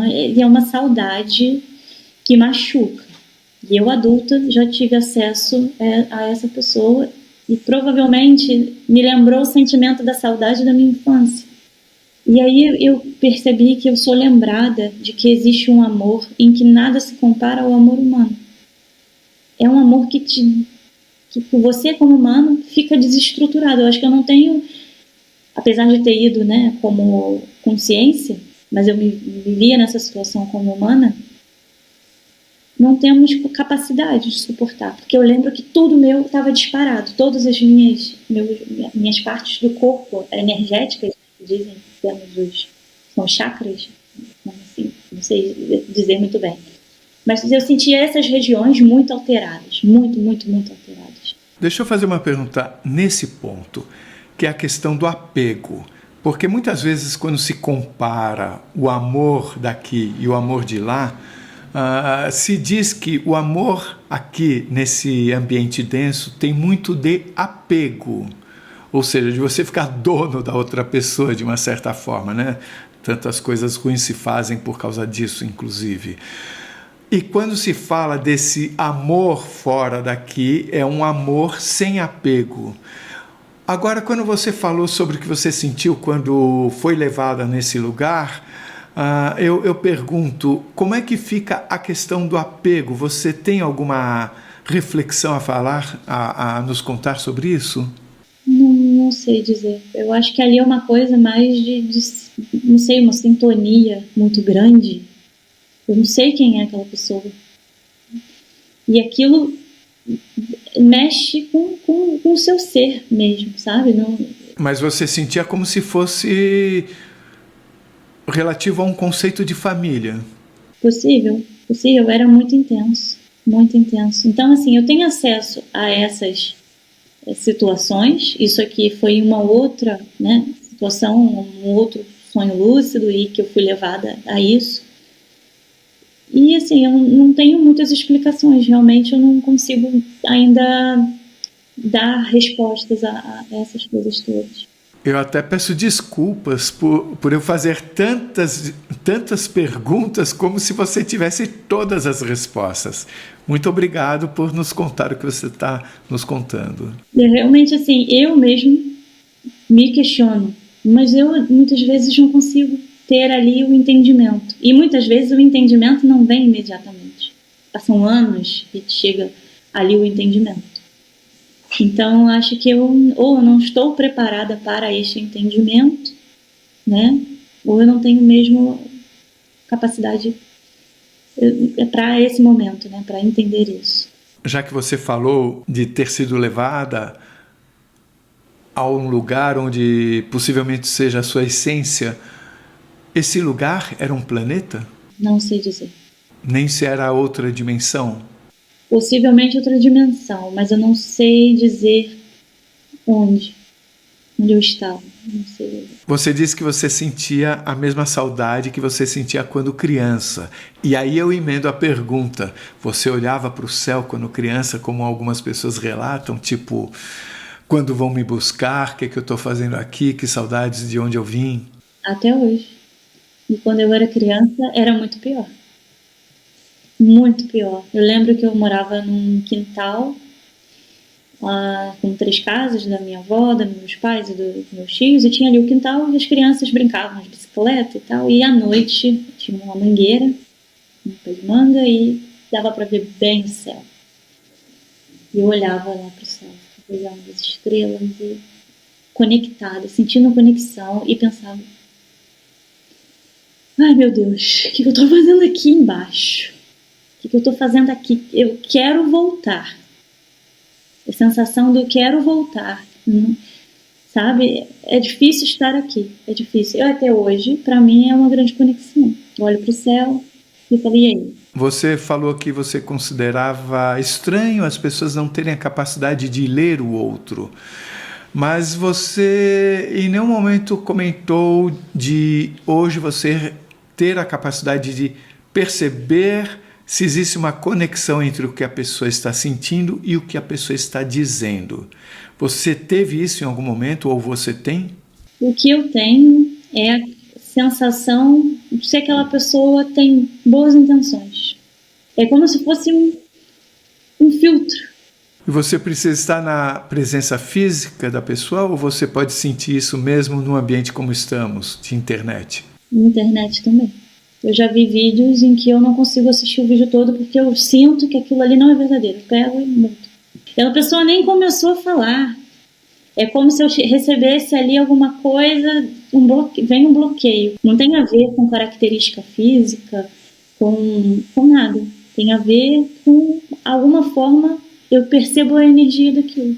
E é uma saudade que machuca. E eu, adulta, já tive acesso a essa pessoa e provavelmente me lembrou o sentimento da saudade da minha infância. E aí eu percebi que eu sou lembrada de que existe um amor em que nada se compara ao amor humano. É um amor que você, como humano, fica desestruturado. Eu acho que eu não tenho, apesar de ter ido, né, como consciência, mas eu me via nessa situação como humana, não temos capacidade de suportar. Porque eu lembro que tudo meu estava disparado. Todas as minhas partes do corpo energéticas, dizem, são chakras, assim, não sei dizer muito bem. Mas eu sentia essas regiões muito alteradas, muito alteradas. Deixa eu fazer uma pergunta nesse ponto, que é a questão do apego. Porque muitas vezes quando se compara o amor daqui e o amor de lá, se diz que o amor aqui nesse ambiente denso tem muito de apego, ou seja, de você ficar dono da outra pessoa de uma certa forma, né? Tantas coisas ruins se fazem por causa disso, inclusive. E quando se fala desse amor fora daqui, é um amor sem apego. Agora, quando você falou sobre o que você sentiu quando foi levada nesse lugar, eu pergunto, como é que fica a questão do apego? Você tem alguma reflexão a falar, a nos contar sobre isso? Não sei dizer. Eu acho que ali é uma coisa mais não sei, uma sintonia muito grande. Eu não sei quem é aquela pessoa. E aquilo mexe com o seu ser mesmo, sabe? Não... Mas você sentia como se fosse relativo a um conceito de família. Possível, era muito intenso, muito intenso. Então, assim, eu tenho acesso a essas situações. Isso aqui foi uma outra, né, situação, um outro sonho lúcido e que eu fui levada a isso. E, assim, eu não tenho muitas explicações. Realmente, eu não consigo ainda dar respostas a essas coisas todas. Eu até peço desculpas por eu fazer tantas perguntas como se você tivesse todas as respostas. Muito obrigado por nos contar o que você está nos contando. Realmente, assim, eu mesmo me questiono, mas eu muitas vezes não consigo ter ali o entendimento. E muitas vezes o entendimento não vem imediatamente. Passam anos e chega ali o entendimento. Então, acho que eu não estou preparada para este entendimento, né? Ou eu não tenho mesmo capacidade para esse momento, né? Para entender isso. Já que você falou de ter sido levada a um lugar onde possivelmente seja a sua essência, esse lugar era um planeta? Não sei dizer. Nem se era outra dimensão? Possivelmente outra dimensão, mas eu não sei dizer onde eu estava. Não sei. Você disse que você sentia a mesma saudade que você sentia quando criança. E aí eu emendo a pergunta. Você olhava para o céu quando criança, como algumas pessoas relatam, tipo, quando vão me buscar, o que eu estou fazendo aqui, que saudades de onde eu vim? Até hoje. E quando eu era criança, era muito pior. Muito pior. Eu lembro que eu morava num quintal com 3 casas da minha avó, dos meus pais e dos meus tios, e tinha ali o quintal e as crianças brincavam de bicicleta e tal. E à noite tinha uma mangueira, um pé de manga, e dava para ver bem o céu. E eu olhava lá para o céu, olhando as estrelas e conectada, sentindo conexão e pensava: ai meu Deus, o que eu estou fazendo aqui embaixo? O que eu estou fazendo aqui? Eu quero voltar. A sensação do quero voltar. Sabe? É difícil estar aqui. É difícil. Eu até hoje, para mim, é uma grande conexão. Eu olho para o céu e falei, e aí? Você falou que você considerava estranho as pessoas não terem a capacidade de ler o outro. Mas você em nenhum momento comentou de hoje você ter a capacidade de perceber se existe uma conexão entre o que a pessoa está sentindo e o que a pessoa está dizendo. Você teve isso em algum momento ou você tem? O que eu tenho é a sensação de que aquela pessoa tem boas intenções. É como se fosse um filtro. E você precisa estar na presença física da pessoa ou você pode sentir isso mesmo num ambiente como estamos, de internet? Na internet também. Eu já vi vídeos em que eu não consigo assistir o vídeo todo porque eu sinto que aquilo ali não é verdadeiro. Eu pego e mudo. E a pessoa nem começou a falar. É como se eu recebesse ali alguma coisa, vem um bloqueio. Não tem a ver com característica física, com nada. Tem a ver com alguma forma eu percebo a energia daquilo.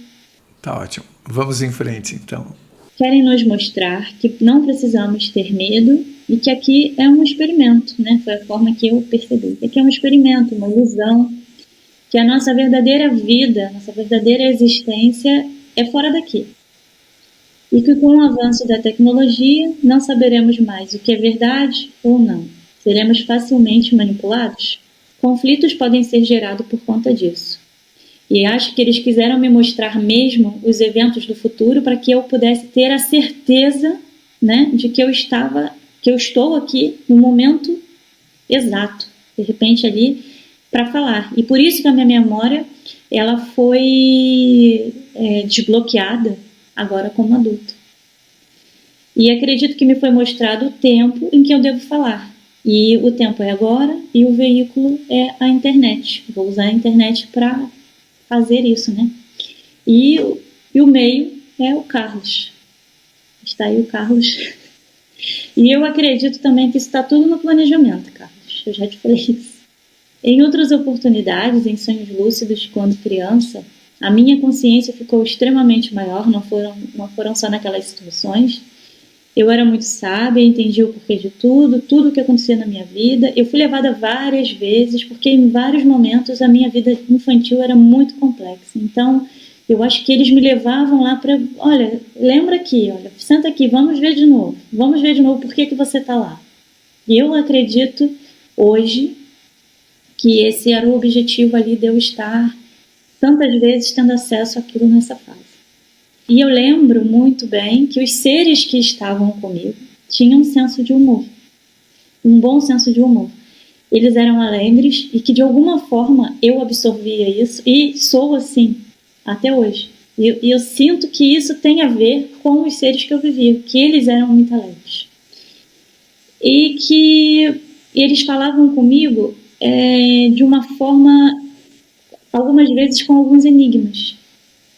Tá ótimo. Vamos em frente, então. Querem nos mostrar que não precisamos ter medo e que aqui é um experimento, né? Foi a forma que eu percebi. Aqui é um experimento, uma ilusão, que a nossa verdadeira vida, nossa verdadeira existência é fora daqui. e que com o avanço da tecnologia não saberemos mais o que é verdade ou não. Seremos facilmente manipulados? Conflitos podem ser gerados por conta disso. E acho que eles quiseram me mostrar mesmo os eventos do futuro para que eu pudesse ter a certeza, né, de que eu estou aqui no momento exato, de repente ali para falar. E por isso que a minha memória ela foi desbloqueada agora como adulto. E acredito que me foi mostrado o tempo em que eu devo falar. E o tempo é agora e o veículo é a internet. Vou usar a internet para fazer isso, né? E o meio é o Carlos. Está aí o Carlos. E eu acredito também que isso está tudo no planejamento, Carlos. Eu já te falei isso. Em outras oportunidades, em sonhos lúcidos, quando criança, a minha consciência ficou extremamente maior, não foram só naquelas situações. Eu era muito sábia, entendia o porquê de tudo que acontecia na minha vida. Eu fui levada várias vezes, porque em vários momentos a minha vida infantil era muito complexa. Então, eu acho que eles me levavam lá para, olha, lembra aqui, olha, senta aqui, vamos ver de novo por que você está lá. E eu acredito hoje que esse era o objetivo ali de eu estar tantas vezes tendo acesso àquilo nessa fase. E eu lembro muito bem que os seres que estavam comigo tinham um senso de humor, um bom senso de humor. Eles eram alegres e que de alguma forma eu absorvia isso e sou assim até hoje. E eu sinto que isso tem a ver com os seres que eu vivia, que eles eram muito alegres. E que eles falavam comigo de uma forma, algumas vezes com alguns enigmas,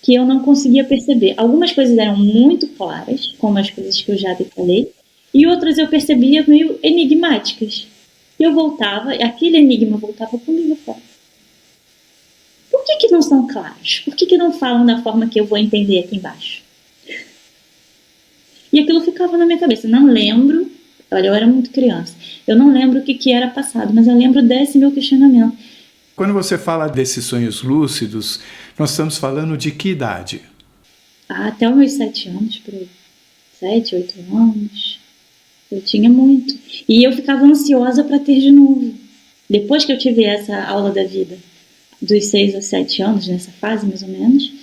que eu não conseguia perceber. Algumas coisas eram muito claras, como as coisas que eu já detalhei, e outras eu percebia meio enigmáticas. E eu voltava, aquele enigma voltava comigo fora. Por que não são claros? Por que não falam da forma que eu vou entender aqui embaixo? E aquilo ficava na minha cabeça. Não lembro, olha, eu era muito criança, eu não lembro o que era passado, mas eu lembro desse meu questionamento. Quando você fala desses sonhos lúcidos, nós estamos falando de que idade? Até os meus 7 anos, por aí. 7, 8 anos. Eu tinha muito. E eu ficava ansiosa para ter de novo. Depois que eu tive essa aula da vida, dos 6 aos 7 anos, nessa fase mais ou menos,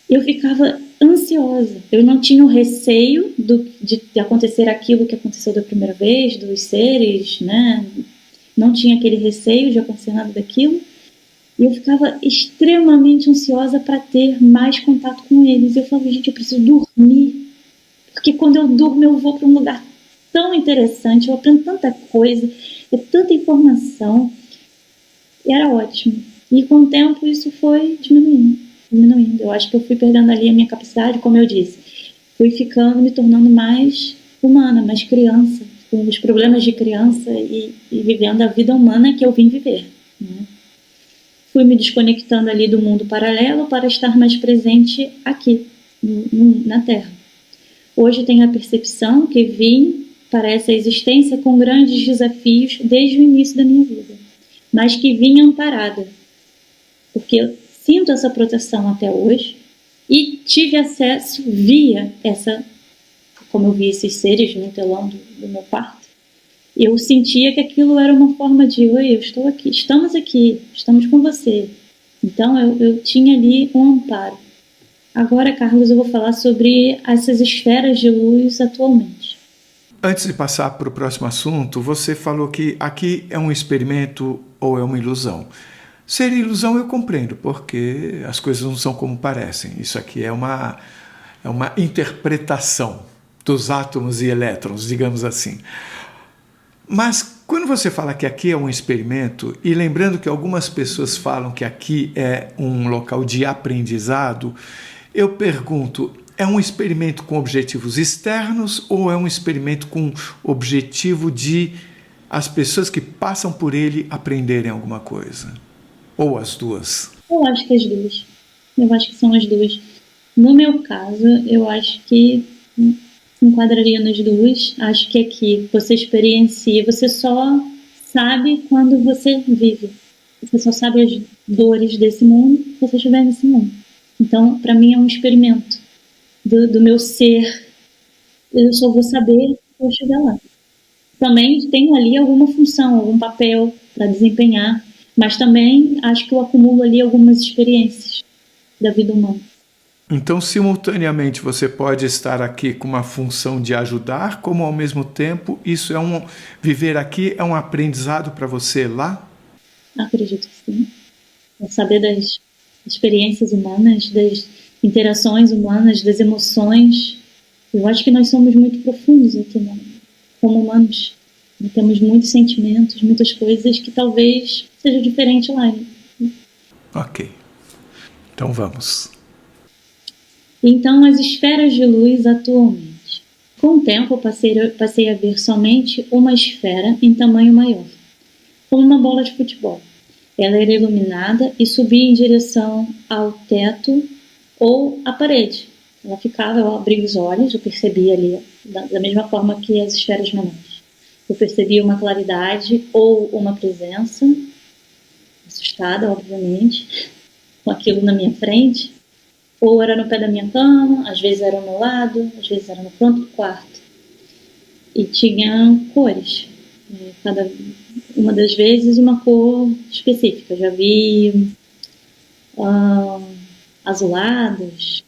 eu ficava ansiosa. Eu não tinha o receio de acontecer aquilo que aconteceu da primeira vez, dos seres, né? Não tinha aquele receio de acontecer nada daquilo. E eu ficava extremamente ansiosa para ter mais contato com eles. Eu falava, gente, eu preciso dormir. Porque quando eu durmo, eu vou para um lugar tão interessante, eu aprendo tanta coisa, é tanta informação. E era ótimo. E com o tempo isso foi diminuindo. Eu acho que eu fui perdendo ali a minha capacidade, como eu disse. Fui me tornando mais humana, mais criança, com os problemas de criança e vivendo a vida humana que eu vim viver, né? Fui me desconectando ali do mundo paralelo para estar mais presente aqui, na Terra. Hoje tenho a percepção que vim para essa existência com grandes desafios desde o início da minha vida, mas que vim amparada, porque eu sinto essa proteção até hoje e tive acesso via como eu vi esses seres no telão do meu quarto, eu sentia que aquilo era uma forma de, oi, eu estou aqui, estamos com você. Então eu tinha ali um amparo. Agora, Carlos, eu vou falar sobre essas esferas de luz atualmente. Antes de passar para o próximo assunto, você falou que aqui é um experimento ou é uma ilusão. Ser ilusão eu compreendo, porque as coisas não são como parecem. Isso aqui é uma interpretação dos átomos e elétrons, digamos assim. Mas quando você fala que aqui é um experimento, e lembrando que algumas pessoas falam que aqui é um local de aprendizado, eu pergunto, é um experimento com objetivos externos ou é um experimento com objetivo de as pessoas que passam por ele aprenderem alguma coisa? Ou as duas? Eu acho que as duas. Eu acho que são as duas. No meu caso, eu acho que enquadraria nas duas. Acho que aqui você experiencia, você só sabe quando você vive. Você só sabe as dores desse mundo se você estiver nesse mundo. Então, para mim é um experimento. do meu ser. Eu só vou saber quando eu chegar lá. Também tenho ali alguma função, algum papel para desempenhar, mas também acho que eu acumulo ali algumas experiências da vida humana. Então, simultaneamente, você pode estar aqui com uma função de ajudar, como ao mesmo tempo isso viver aqui é um aprendizado para você lá? Acredito que sim. É saber das experiências humanas, das interações humanas, das emoções. Eu acho que nós somos muito profundos aqui, né? Como humanos. E temos muitos sentimentos, muitas coisas que talvez seja diferente lá. Ok. Então vamos. Então, as esferas de luz atualmente. Com o tempo, eu passei a ver somente uma esfera em tamanho maior, como uma bola de futebol. Ela era iluminada e subia em direção ao teto ou à parede. Ela ficava, eu abria os olhos, eu percebia ali, da mesma forma que as esferas menores. Eu percebia uma claridade ou uma presença, assustada, obviamente, com aquilo na minha frente, ou era no pé da minha cama, às vezes era ao meu lado, às vezes era no canto do quarto. E tinha cores. Cada uma das vezes uma cor específica. Já vi azuladas,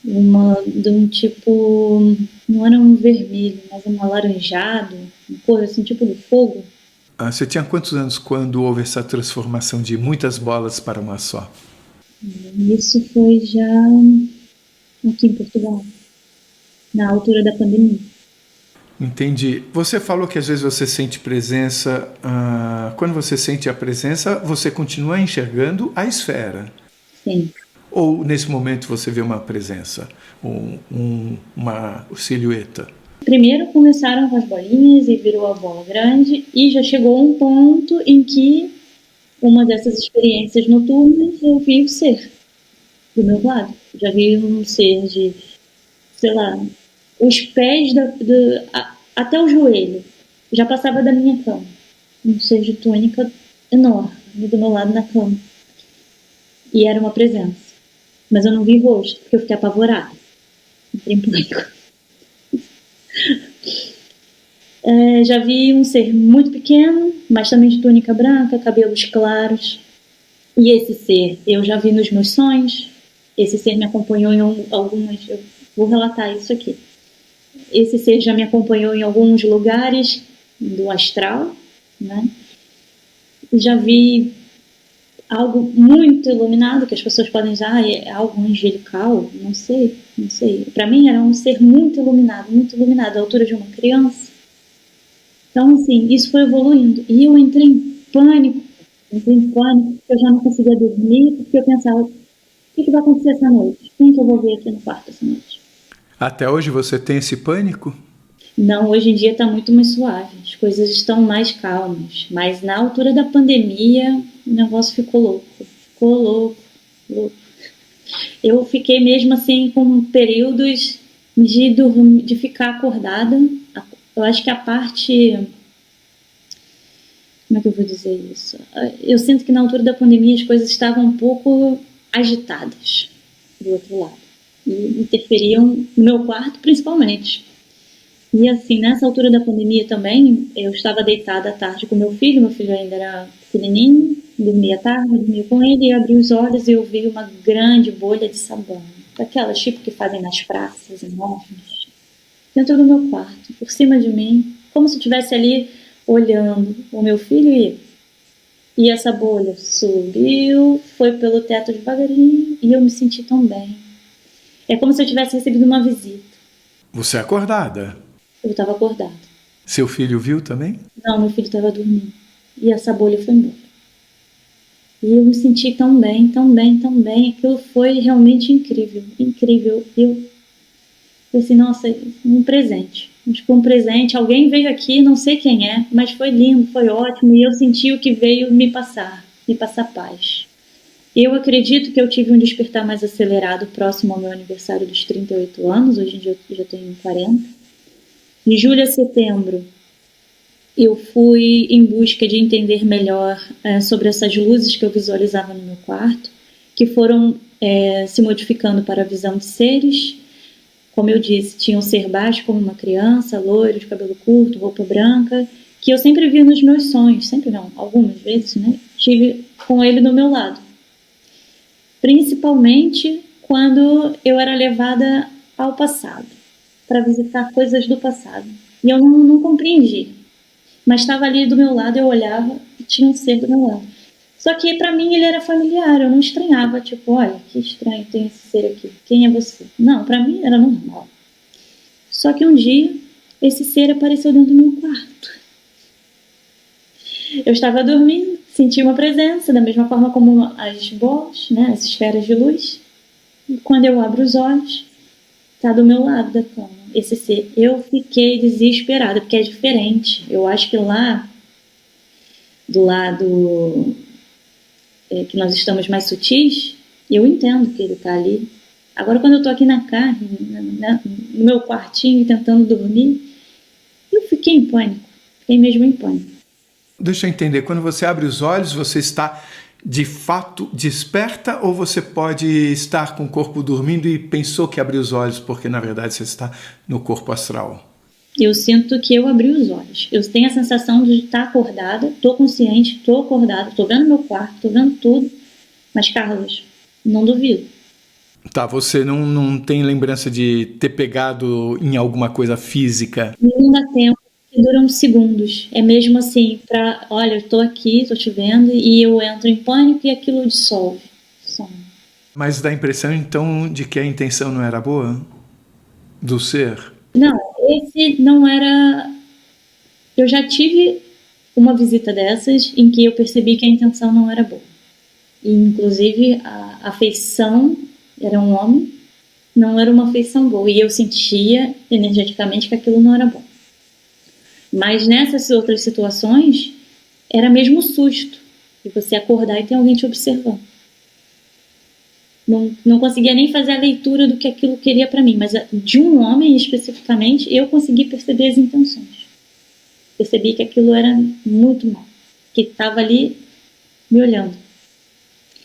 uma de um tipo, não era um vermelho, mas um alaranjado, uma cor assim, tipo de fogo. Você tinha quantos anos quando houve essa transformação de muitas bolas para uma só? Isso foi já aqui em Portugal, na altura da pandemia. Entendi. Você falou que às vezes você sente presença. Quando você sente a presença, você continua enxergando a esfera. Sim. Ou nesse momento você vê uma presença, uma silhueta? Primeiro começaram com as bolinhas e virou a bola grande e já chegou um ponto em que uma dessas experiências noturnas eu vi o ser do meu lado. Já vi um ser de, sei lá, os pés até o joelho. Já passava da minha cama. Um ser de túnica enorme do meu lado na cama. E era uma presença. Mas eu não vi rosto, porque eu fiquei apavorada. Entrei em pânico. Já vi um ser muito pequeno, mas também de túnica branca, cabelos claros. E esse ser eu já vi nos meus sonhos. Esse ser me acompanhou em algumas... Eu vou relatar isso aqui. Esse ser já me acompanhou em alguns lugares do astral, né? Já vi algo muito iluminado, que as pessoas podem dizer, é algo angelical, não sei. Para mim era um ser muito iluminado, à altura de uma criança. Então, assim, isso foi evoluindo. E eu entrei em pânico, porque eu já não conseguia dormir, porque eu pensava, o que vai acontecer essa noite? Quem que eu vou ver aqui no quarto essa noite? Até hoje você tem esse pânico? Não, hoje em dia está muito mais suave, as coisas estão mais calmas. Mas na altura da pandemia, o negócio ficou louco. Eu fiquei mesmo assim com períodos de ficar acordada. Eu acho que a parte... Como é que eu vou dizer isso? Eu sinto que na altura da pandemia as coisas estavam um pouco agitadas do outro lado. E interferiam no meu quarto, principalmente. E assim, nessa altura da pandemia também, eu estava deitada à tarde com meu filho ainda era pequenininho, dormia à tarde, dormia com ele, e abri os olhos e eu vi uma grande bolha de sabão, daquelas tipo que fazem nas praças enormes, dentro do meu quarto, por cima de mim, como se eu estivesse ali olhando o meu filho e essa bolha subiu, foi pelo teto devagarinho e eu me senti tão bem. É como se eu tivesse recebido uma visita. Você é acordada? Eu estava acordada. Seu filho viu também? Não, meu filho estava dormindo. E essa bolha foi embora. E eu me senti tão bem. Aquilo foi realmente incrível. Eu assim, nossa, um presente. Tipo, um presente. Alguém veio aqui, não sei quem é, mas foi lindo, foi ótimo. E eu senti o que veio me passar paz. Eu acredito que eu tive um despertar mais acelerado próximo ao meu aniversário dos 38 anos. Hoje em dia eu já tenho 40. De julho a setembro, eu fui em busca de entender melhor sobre essas luzes que eu visualizava no meu quarto, que foram se modificando para a visão de seres. Como eu disse, tinha um ser baixo como uma criança, loiro, de cabelo curto, roupa branca, que eu sempre vi nos meus sonhos, sempre não, algumas vezes, né? Tive com ele do meu lado. Principalmente quando eu era levada ao passado, para visitar coisas do passado. E eu não compreendi. Mas estava ali do meu lado, eu olhava e tinha um ser do meu lado. Só que para mim ele era familiar, eu não estranhava, tipo, olha, que estranho, tem esse ser aqui, quem é você? Não, para mim era normal. Só que um dia, esse ser apareceu dentro do meu quarto. Eu estava dormindo, senti uma presença, da mesma forma como as bolas, né, as esferas de luz. E quando eu abro os olhos, está do meu lado da cama, esse ser. Eu fiquei desesperada, porque é diferente. Eu acho que lá, do lado que nós estamos mais sutis, eu entendo que ele está ali. Agora, quando eu estou aqui na carne, no meu quartinho, tentando dormir, eu fiquei em pânico. Fiquei mesmo em pânico. Deixa eu entender, quando você abre os olhos, você está de fato desperta ou você pode estar com o corpo dormindo e pensou que abriu os olhos porque na verdade você está no corpo astral? Eu sinto que eu abri os olhos. Eu tenho a sensação de estar acordada, estou consciente, estou acordada, estou vendo meu quarto, estou vendo tudo. Mas, Carlos, não duvido. Tá, você não tem lembrança de ter pegado em alguma coisa física? Não dá tempo, que duram segundos. É mesmo assim, olha, eu estou aqui, estou te vendo, e eu entro em pânico e aquilo dissolve. Some. Mas dá a impressão, então, de que a intenção não era boa? Do ser? Não, esse não era... Eu já tive uma visita dessas em que eu percebi que a intenção não era boa. E, inclusive, a feição era um homem, não era uma feição boa. E eu sentia energeticamente que aquilo não era bom. Mas nessas outras situações, era mesmo susto. De você acordar e ter alguém te observando. Não conseguia nem fazer a leitura do que aquilo queria para mim. Mas de um homem especificamente, eu consegui perceber as intenções. Percebi que aquilo era muito mal. Que estava ali me olhando.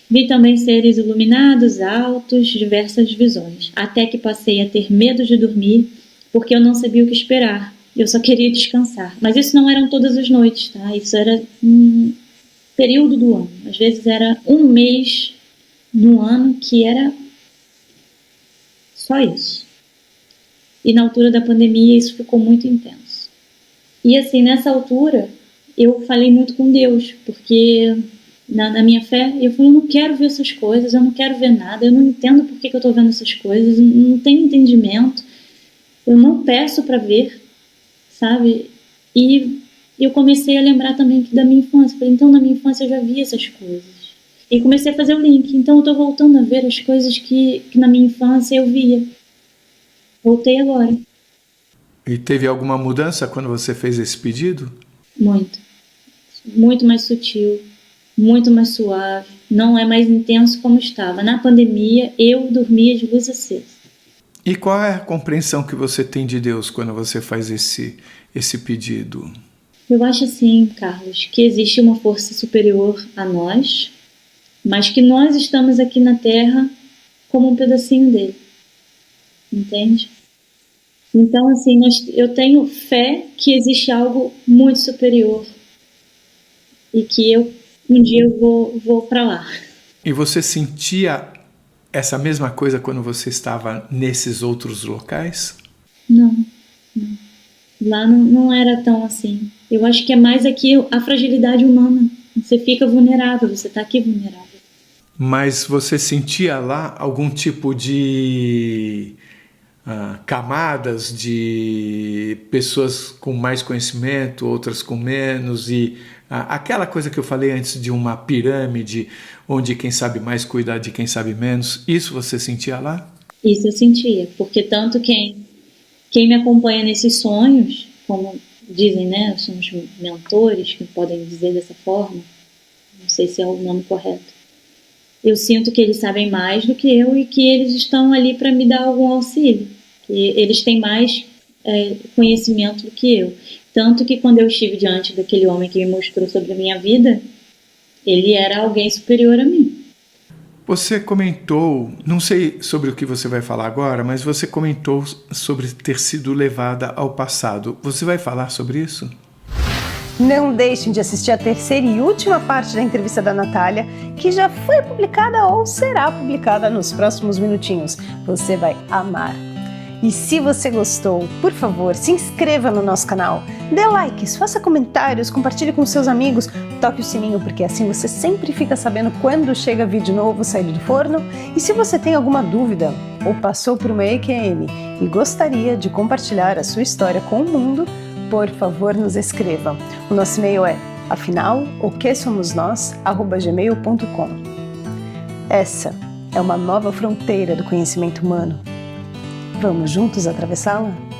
Vi também seres iluminados, altos, diversas visões. Até que passei a ter medo de dormir, porque eu não sabia o que esperar. Eu só queria descansar. Mas isso não eram todas as noites, tá? Isso era um período do ano. Às vezes era um mês no ano que era só isso. E na altura da pandemia isso ficou muito intenso. E assim, nessa altura, eu falei muito com Deus, porque na minha fé, eu falei, eu não quero ver essas coisas, eu não quero ver nada, eu não entendo por que eu estou vendo essas coisas, não tenho entendimento, eu não peço para ver, sabe? E eu comecei a lembrar também da minha infância. Falei, então na minha infância eu já vi essas coisas. E comecei a fazer o link. Então eu estou voltando a ver as coisas que na minha infância eu via. Voltei agora. E teve alguma mudança quando você fez esse pedido? Muito. Muito mais sutil, muito mais suave. Não é mais intenso como estava. Na pandemia eu dormia de luz acesa. E qual é a compreensão que você tem de Deus quando você faz esse pedido? Eu acho assim, Carlos, que existe uma força superior a nós, mas que nós estamos aqui na Terra como um pedacinho dele. Entende? Então, assim, eu tenho fé que existe algo muito superior e que um dia eu vou para lá. E você sentia essa mesma coisa quando você estava nesses outros locais? Não. Lá não era tão assim. Eu acho que é mais aqui a fragilidade humana. Você fica vulnerável, você está aqui vulnerável. Mas você sentia lá algum tipo de camadas de pessoas com mais conhecimento, outras com menos, e aquela coisa que eu falei antes de uma pirâmide, onde quem sabe mais cuida de quem sabe menos, isso você sentia lá? Isso eu sentia, porque tanto quem me acompanha nesses sonhos, como dizem, né, são os mentores que podem dizer dessa forma, não sei se é o nome correto, eu sinto que eles sabem mais do que eu e que eles estão ali para me dar algum auxílio, que eles têm mais conhecimento do que eu. Tanto que quando eu estive diante daquele homem que me mostrou sobre a minha vida, ele era alguém superior a mim. Você comentou, não sei sobre o que você vai falar agora, mas você comentou sobre ter sido levada ao passado. Você vai falar sobre isso? Não deixem de assistir a terceira e última parte da entrevista da Natália, que já foi publicada ou será publicada nos próximos minutinhos. Você vai amar. E se você gostou, por favor, se inscreva no nosso canal, dê likes, faça comentários, compartilhe com seus amigos, toque o sininho, porque assim você sempre fica sabendo quando chega vídeo novo saído do forno. E se você tem alguma dúvida ou passou por uma EQM e gostaria de compartilhar a sua história com o mundo, por favor, nos escreva. O nosso e-mail é afinal-o-que-somos-nós@gmail.com. Essa é uma nova fronteira do conhecimento humano. Vamos juntos atravessá-la?